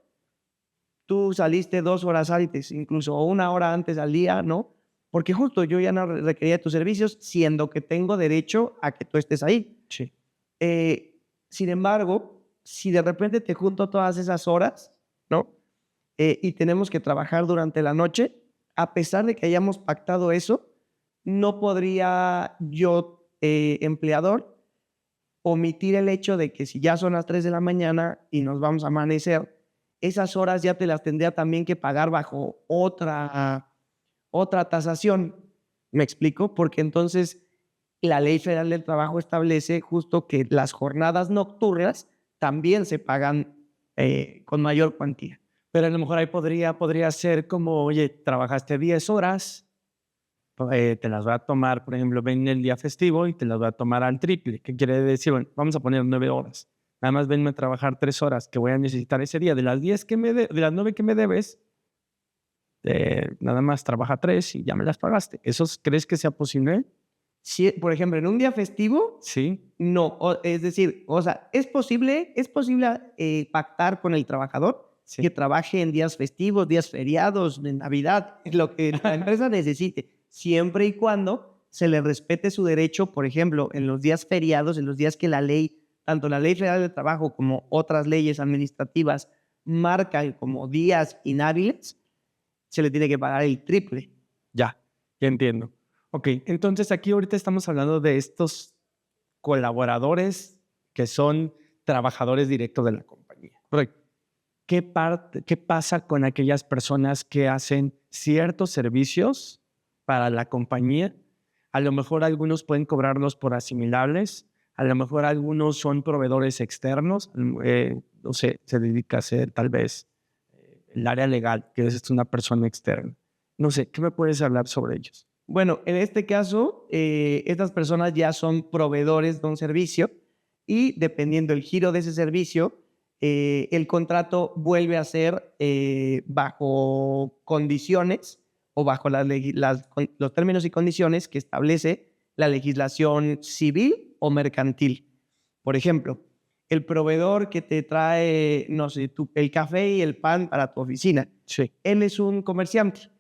tú saliste 2 horas antes, incluso 1 hora antes al día, ¿no? Porque justo yo ya no requería tus servicios, siendo que tengo derecho a que tú estés ahí. Sí. Sin embargo, si de repente te junto todas esas horas, ¿no? Y tenemos que trabajar durante la noche, a pesar de que hayamos pactado eso, no podría yo, empleador, omitir el hecho de que si ya son las 3 de la mañana y nos vamos a amanecer, esas horas ya te las tendría también que pagar bajo otra tasación. ¿Me explico? Porque entonces la Ley Federal del Trabajo establece justo que las jornadas nocturnas también se pagan con mayor cuantía. Pero a lo mejor ahí podría ser como, oye, trabajaste 10 horas, te las voy a tomar, por ejemplo, ven el día festivo y te las voy a tomar al triple. ¿Qué quiere decir? Bueno, vamos a poner 9 horas. Nada más venme a trabajar 3 horas que voy a necesitar ese día. De las 10 de las 9 que me debes, nada más trabaja 3 y ya me las pagaste. ¿Eso crees que sea posible? Si, por ejemplo, en un día festivo, Sí. no. Es decir, o sea, es posible pactar con el trabajador que trabaje en días festivos, días feriados, en Navidad, lo que la empresa necesite, siempre y cuando se le respete su derecho, por ejemplo, en los días feriados, en los días que la ley, tanto la Ley Federal del Trabajo como otras leyes administrativas marcan como días inhábiles, se le tiene que pagar el triple. Ya entiendo. Ok, entonces aquí ahorita estamos hablando de estos colaboradores que son trabajadores directos de la compañía. Correcto. ¿Qué pasa con aquellas personas que hacen ciertos servicios para la compañía? A lo mejor algunos pueden cobrarlos por asimilables, a lo mejor algunos son proveedores externos, no sé, se dedica a ser tal vez el área legal, que es una persona externa. No sé, ¿qué me puedes hablar sobre ellos? Bueno, en este caso, estas personas ya son proveedores de un servicio y dependiendo del giro de ese servicio, el contrato vuelve a ser bajo condiciones o bajo los términos y condiciones que establece la legislación civil o mercantil. Por ejemplo, el proveedor que te trae, no sé, el café y el pan para tu oficina, Sí. él es un comerciante.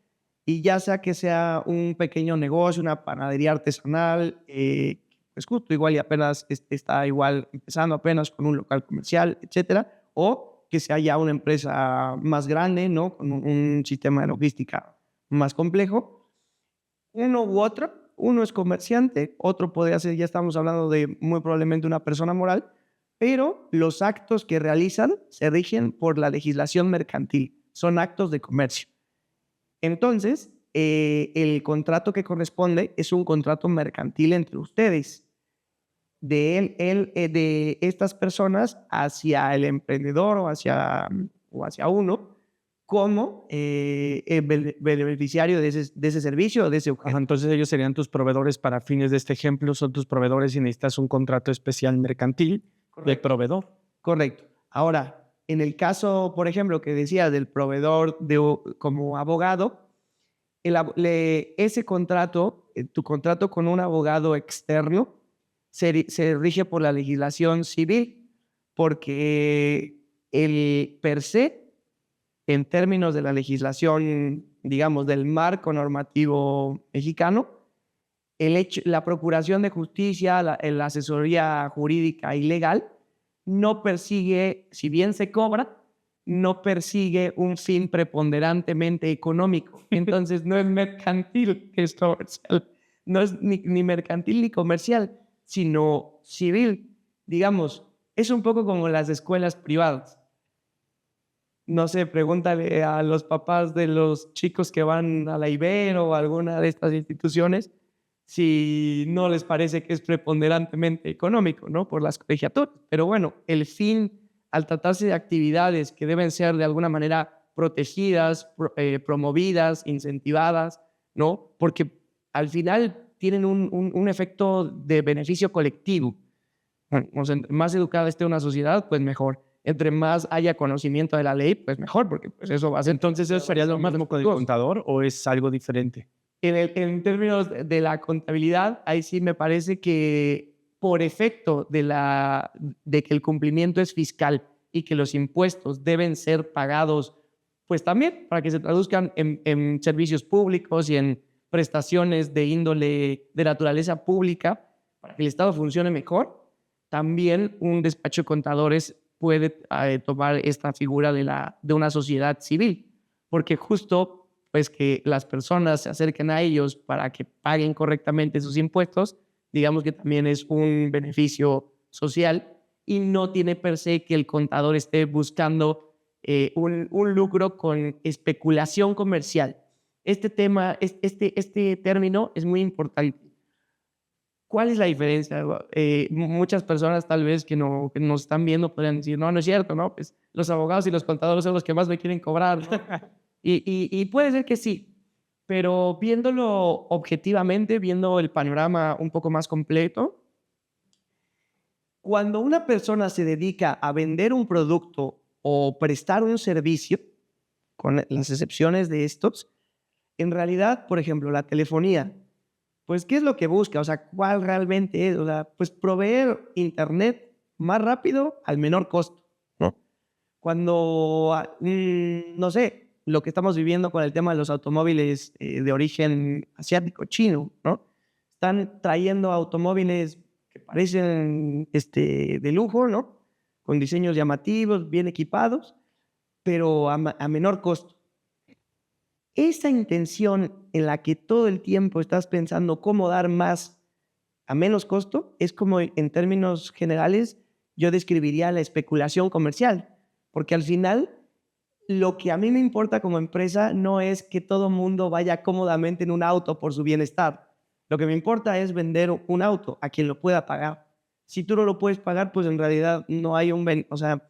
Y ya sea un pequeño negocio, una panadería artesanal, pues justo igual y apenas está igual empezando apenas con un local comercial, etcétera, o que sea ya una empresa más grande, ¿no? Con un sistema de logística más complejo. Uno u otro, uno es comerciante, otro podría ser, ya estamos hablando de muy probablemente una persona moral, pero los actos que realizan se rigen por la legislación mercantil, son actos de comercio. Entonces, el contrato que corresponde es un contrato mercantil entre ustedes, de estas personas hacia el emprendedor o hacia uno, como beneficiario de ese servicio o de ese objeto. Entonces ellos serían tus proveedores para fines de este ejemplo, son tus proveedores y necesitas un contrato especial mercantil de proveedor. Correcto. Ahora, en el caso, por ejemplo, que decía del proveedor como abogado, ese contrato, tu contrato con un abogado externo, se rige por la legislación civil, porque el per se, en términos de la legislación, digamos, del marco normativo mexicano, la procuración de justicia, la asesoría jurídica y legal, no persigue, si bien se cobra, no persigue un fin preponderantemente económico. Entonces no es mercantil, es comercial. no es ni mercantil ni comercial, sino civil. Digamos, es un poco como las escuelas privadas. No sé, pregúntale a los papás de los chicos que van a la Ibero o a alguna de estas instituciones si no les parece que es preponderantemente económico, ¿no? Por las colegiaturas. Pero bueno, el fin, al tratarse de actividades que deben ser de alguna manera protegidas, promovidas, incentivadas, ¿no? Porque al final tienen un efecto de beneficio colectivo. O sea, entre más educada esté una sociedad, pues mejor. Entre más haya conocimiento de la ley, pues mejor, porque pues eso va a ser... Entonces, ¿eso sería lo mismo con el contador o es algo diferente? En términos de la contabilidad, ahí sí me parece que por efecto de que el cumplimiento es fiscal y que los impuestos deben ser pagados, pues también para que se traduzcan en servicios públicos y en prestaciones de índole de naturaleza pública, para que el Estado funcione mejor, también un despacho de contadores puede tomar esta figura de una sociedad civil, porque justo pues que las personas se acerquen a ellos para que paguen correctamente sus impuestos, digamos que también es un beneficio social y no tiene per se que el contador esté buscando un lucro con especulación comercial. Este término es muy importante. ¿Cuál es la diferencia? Muchas personas tal vez que nos están viendo podrían decir, no es cierto, ¿no? Pues los abogados y los contadores son los que más me quieren cobrar, ¿no? Y puede ser que sí, pero viéndolo objetivamente, viendo el panorama un poco más completo, cuando una persona se dedica a vender un producto o prestar un servicio, con las excepciones de estos, en realidad, por ejemplo, la telefonía, pues, ¿qué es lo que busca? O sea, ¿cuál realmente es? O sea, pues proveer internet más rápido al menor costo, ¿no? Cuando, no sé, lo que estamos viviendo con el tema de los automóviles de origen asiático, chino, ¿no? Están trayendo automóviles que parecen de lujo, ¿no? Con diseños llamativos, bien equipados, pero a menor costo. Esa intención en la que todo el tiempo estás pensando cómo dar más a menos costo es como, en términos generales, yo describiría la especulación comercial, porque al final lo que a mí me importa como empresa no es que todo mundo vaya cómodamente en un auto por su bienestar. Lo que me importa es vender un auto a quien lo pueda pagar. Si tú no lo puedes pagar, pues en realidad no hay o sea,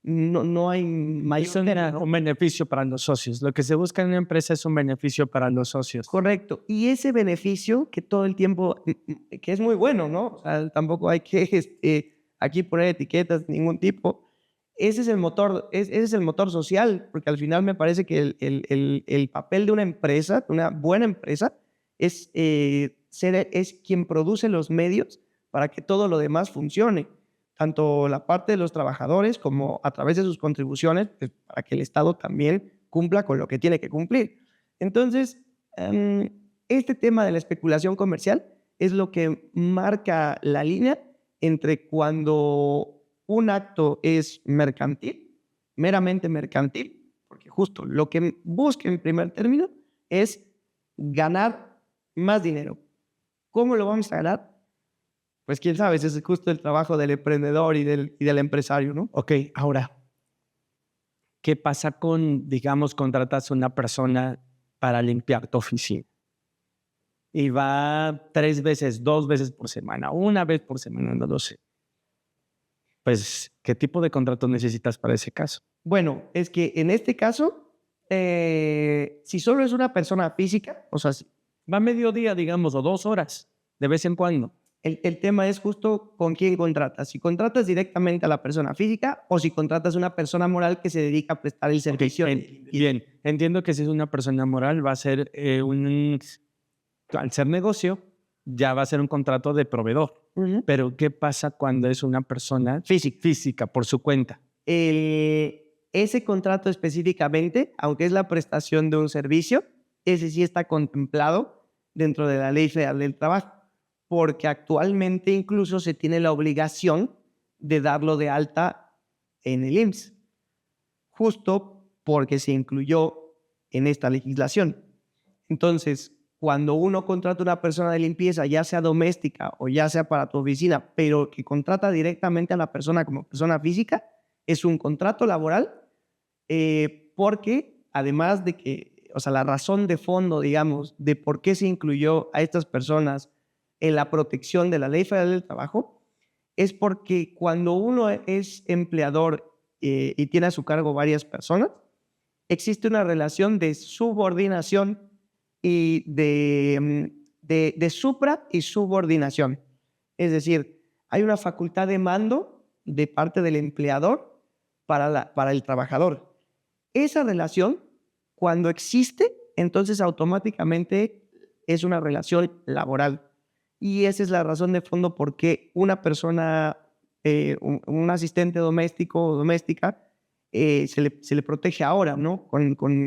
no hay mayor... Un beneficio para los socios. Lo que se busca en una empresa es un beneficio para los socios. Correcto. Y ese beneficio que todo el tiempo, que es muy bueno, ¿no? O sea, tampoco hay que aquí poner etiquetas de ningún tipo. Ese es el motor social, porque al final me parece que el papel de una empresa, de una buena empresa, es quien produce los medios para que todo lo demás funcione. Tanto la parte de los trabajadores como a través de sus contribuciones, pues, para que el Estado también cumpla con lo que tiene que cumplir. Entonces, este tema de la especulación comercial es lo que marca la línea entre cuando un acto es mercantil, meramente mercantil, porque justo lo que busca en primer término es ganar más dinero. ¿Cómo lo vamos a ganar? Pues quién sabe, ese es justo el trabajo del emprendedor y del empresario, ¿no? Ok, ahora, ¿qué pasa con, digamos, contratas a una persona para limpiar tu oficina? Y va 3 veces, 2 veces por semana, 1 vez por semana, no lo sé. Pues, ¿qué tipo de contrato necesitas para ese caso? Bueno, es que en este caso, si solo es una persona física, o sea, Va mediodía, digamos, o 2 horas, de vez en cuando. el tema es justo con quién contratas. Si contratas directamente a la persona física o si contratas a una persona moral que se dedica a prestar el servicio. Bien, entiendo que si es una persona moral va a ser al ser negocio, ya va a ser un contrato de proveedor. Pero ¿qué pasa cuando es una persona física por su cuenta? Ese contrato específicamente, aunque es la prestación de un servicio, ese sí está contemplado dentro de la Ley Federal del Trabajo, porque actualmente incluso se tiene la obligación de darlo de alta en el IMSS, justo porque se incluyó en esta legislación. Entonces, cuando uno contrata una persona de limpieza, ya sea doméstica o ya sea para tu oficina, pero que contrata directamente a la persona como persona física, es un contrato laboral, porque además de que, o sea, la razón de fondo, digamos, de por qué se incluyó a estas personas en la protección de la Ley Federal del Trabajo, es porque cuando uno es empleador y tiene a su cargo varias personas, existe una relación de subordinación y de supra y subordinación. Es decir, hay una facultad de mando de parte del empleador para el trabajador. Esa relación, cuando existe, entonces automáticamente es una relación laboral. Y esa es la razón de fondo por qué una persona, un asistente doméstico o doméstica, se le protege ahora, ¿no?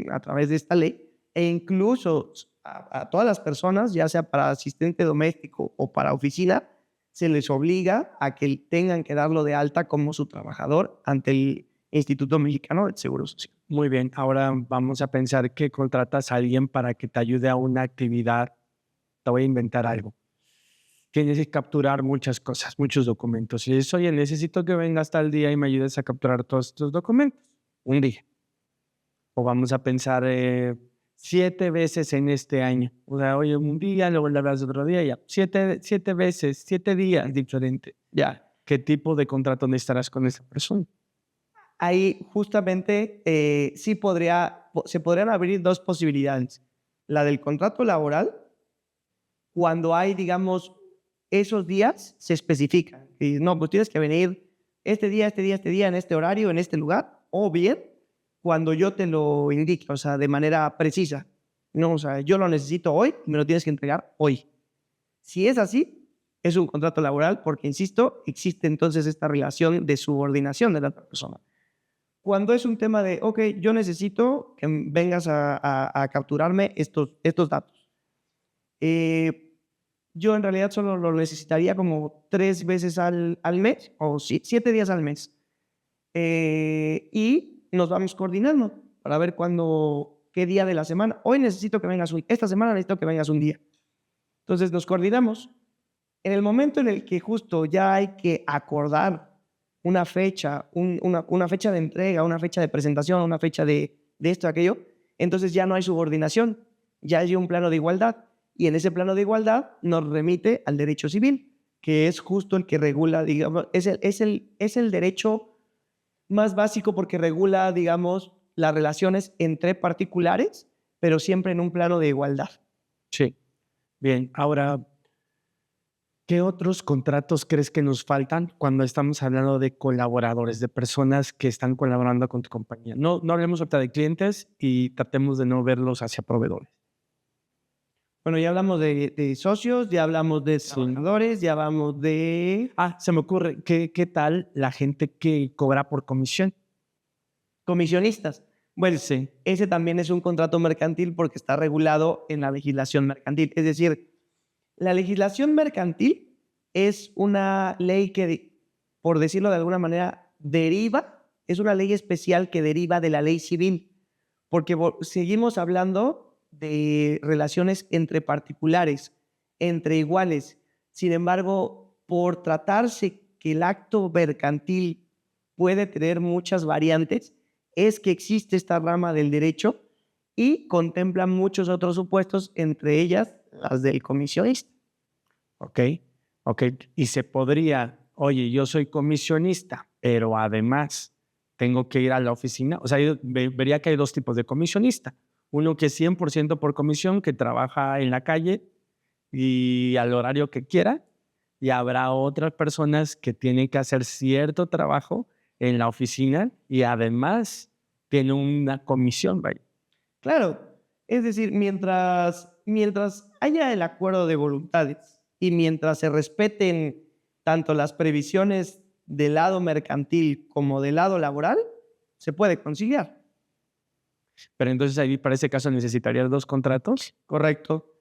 A través de esta ley, e incluso a todas las personas, ya sea para asistente doméstico o para oficina, se les obliga a que tengan que darlo de alta como su trabajador ante el Instituto Mexicano del Seguro Social. Muy bien, ahora vamos a pensar que contratas a alguien para que te ayude a una actividad. Te voy a inventar algo. Tienes que capturar muchas cosas, muchos documentos. Y dices, oye, necesito que vengas tal día y me ayudes a capturar todos estos documentos. Un día. O vamos a pensar 7 veces en este año. O sea, oye, un día, luego le hablas otro día, ya. 7 veces, 7 días diferentes. Ya. ¿Qué tipo de contrato necesitarás con esa persona? Ahí justamente se podrían abrir dos posibilidades. La del contrato laboral, cuando hay, digamos, esos días se especifican. Y no, pues tienes que venir este día, este día, este día, en este horario, en este lugar, o bien cuando yo te lo indique, o sea, de manera precisa. No, o sea, yo lo necesito hoy y me lo tienes que entregar hoy. Si es así, es un contrato laboral porque, insisto, existe entonces esta relación de subordinación de la otra persona. Cuando es un tema de, ok, yo necesito que vengas a capturarme estos datos. Yo en realidad solo lo necesitaría como 3 veces al mes o 7 días al mes. Y nos vamos coordinando para ver qué día de la semana. Hoy necesito que vengas esta semana necesito que vengas un día. Entonces nos coordinamos. En el momento en el que justo ya hay que acordar una fecha, una fecha de entrega, una fecha de presentación, una fecha de esto, aquello, entonces ya no hay subordinación, ya hay un plano de igualdad. Y en ese plano de igualdad nos remite al derecho civil, que es justo el que regula, digamos, es el derecho más básico porque regula, digamos, las relaciones entre particulares, pero siempre en un plano de igualdad. Sí. Bien, ahora, ¿qué otros contratos crees que nos faltan cuando estamos hablando de colaboradores, de personas que están colaborando con tu compañía? No hablemos ahorita de clientes y tratemos de no verlos hacia proveedores. Bueno, ya hablamos de socios, ya hablamos de Sí. trabajadores, ya hablamos de Se me ocurre, ¿qué tal la gente que cobra por comisión? comisionistas. Bueno, Sí. ese también es un contrato mercantil porque está regulado en la legislación mercantil. Es decir, la legislación mercantil es una ley que, por decirlo de alguna manera, es una ley especial que deriva de la ley civil, porque seguimos hablando de relaciones entre particulares, entre iguales. Sin embargo, por tratarse que el acto mercantil puede tener muchas variantes, es que existe esta rama del derecho y contempla muchos otros supuestos, entre ellas las del comisionista. Ok, ok. Y se podría, oye, yo soy comisionista, pero además tengo que ir a la oficina. O sea, yo vería que hay dos tipos de comisionista. Uno que es 100% por comisión, que trabaja en la calle y al horario que quiera. Y habrá otras personas que tienen que hacer cierto trabajo en la oficina y además tienen una comisión, vaya. Claro, es decir, mientras haya el acuerdo de voluntades y mientras se respeten tanto las previsiones del lado mercantil como del lado laboral, se puede conciliar. Pero entonces ahí para ese caso necesitarías dos contratos. Correcto.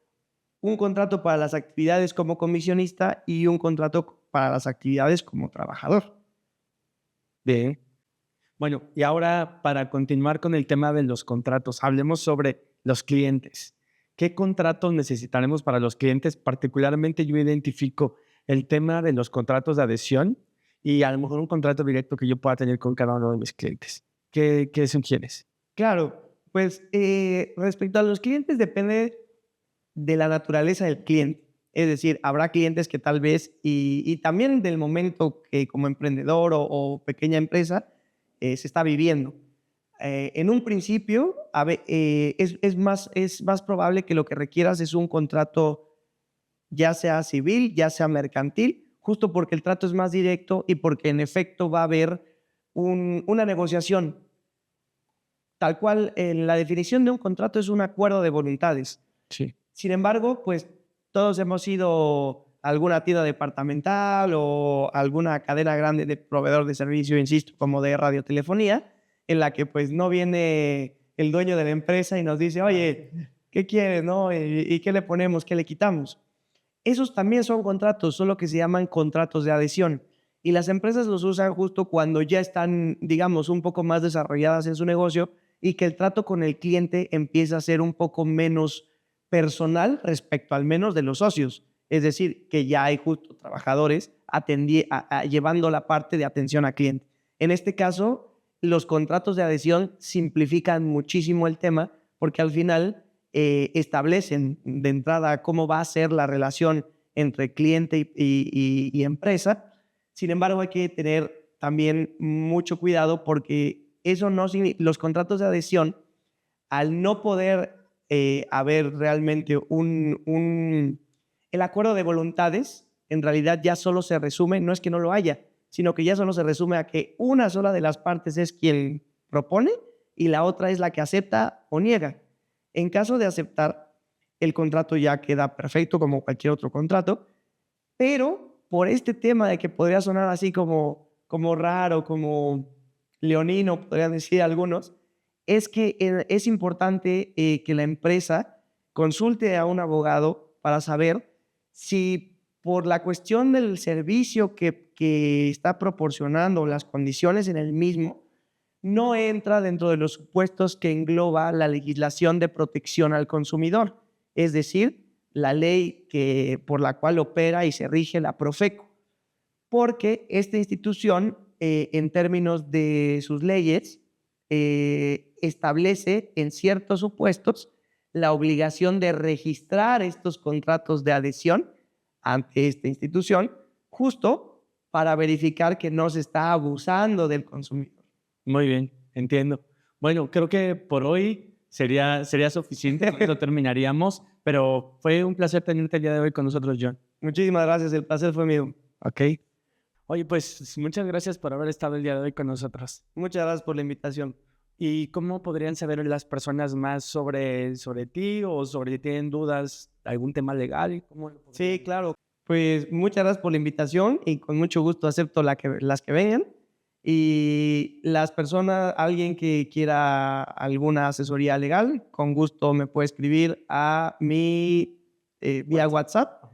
Un contrato para las actividades como comisionista y un contrato para las actividades como trabajador. Bien. Bueno, y ahora para continuar con el tema de los contratos, hablemos sobre los clientes. ¿qué contratos necesitaremos para los clientes? Particularmente yo identifico el tema de los contratos de adhesión y a lo mejor un contrato directo que yo pueda tener con cada uno de mis clientes. ¿Qué sugieres? Claro, pues respecto a los clientes depende de la naturaleza del cliente. Es decir, habrá clientes que tal vez, y también del momento que como emprendedor o pequeña empresa se está viviendo. En un principio, es más probable que lo que requieras es un contrato ya sea civil, ya sea mercantil, justo porque el trato es más directo y porque en efecto va a haber una negociación. Tal cual, la definición de un contrato es un acuerdo de voluntades. Sí. Sin embargo, pues todos hemos ido a alguna tienda departamental o alguna cadena grande de proveedor de servicio, insisto, como de radiotelefonía, en la que pues no viene el dueño de la empresa y nos dice, oye, ¿qué quieres, no? ¿Y qué le ponemos? ¿Qué le quitamos? Esos también son contratos, solo que se llaman contratos de adhesión. Y las empresas los usan justo cuando ya están, digamos, un poco más desarrolladas en su negocio y que el trato con el cliente empieza a ser un poco menos personal respecto al menos de los socios. Es decir, que ya hay justo trabajadores llevando la parte de atención a cliente. En este caso, los contratos de adhesión simplifican muchísimo el tema porque al final establecen de entrada cómo va a ser la relación entre cliente y empresa. Sin embargo, hay que tener también mucho cuidado porque eso no los contratos de adhesión, al no poder haber realmente el acuerdo de voluntades, en realidad ya solo se resume, no es que no lo haya, sino que ya solo se resume a que una sola de las partes es quien propone y la otra es la que acepta o niega. En caso de aceptar, el contrato ya queda perfecto como cualquier otro contrato, pero por este tema de que podría sonar así como raro, como leonino, podrían decir algunos, es que es importante que la empresa consulte a un abogado para saber si por la cuestión del servicio que está proporcionando, las condiciones en el mismo, no entra dentro de los supuestos que engloba la legislación de protección al consumidor, es decir, la ley por la cual opera y se rige la Profeco, porque esta institución, en términos de sus leyes, establece en ciertos supuestos la obligación de registrar estos contratos de adhesión ante esta institución, justo para verificar que no se está abusando del consumidor. Muy bien, entiendo. Bueno, creo que por hoy sería suficiente, con eso terminaríamos, pero fue un placer tenerte el día de hoy con nosotros, John. Muchísimas gracias, el placer fue mío. Ok. Oye, pues muchas gracias por haber estado el día de hoy con nosotros. Muchas gracias por la invitación. ¿Y cómo podrían saber las personas más sobre ti o sobre si tienen dudas, algún tema legal? Sí, claro. Pues muchas gracias por la invitación y con mucho gusto acepto las que vengan. Y las personas, alguien que quiera alguna asesoría legal, con gusto me puede escribir a mi vía WhatsApp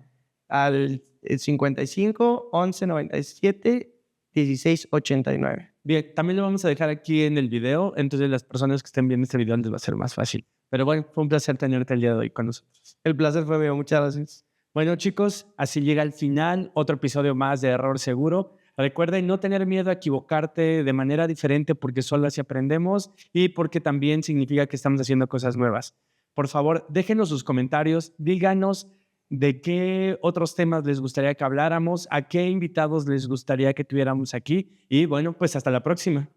al 55 11 97 16 89. Bien, también lo vamos a dejar aquí en el video, entonces las personas que estén viendo este video les va a ser más fácil. Pero bueno, fue un placer tenerte el día de hoy con nosotros. El placer fue mío, muchas gracias. Bueno, chicos, así llega el final, otro episodio más de Error Seguro. Recuerden no tener miedo a equivocarte de manera diferente porque solo así aprendemos y porque también significa que estamos haciendo cosas nuevas. Por favor, déjenos sus comentarios, díganos de qué otros temas les gustaría que habláramos, a qué invitados les gustaría que tuviéramos aquí y bueno, pues hasta la próxima.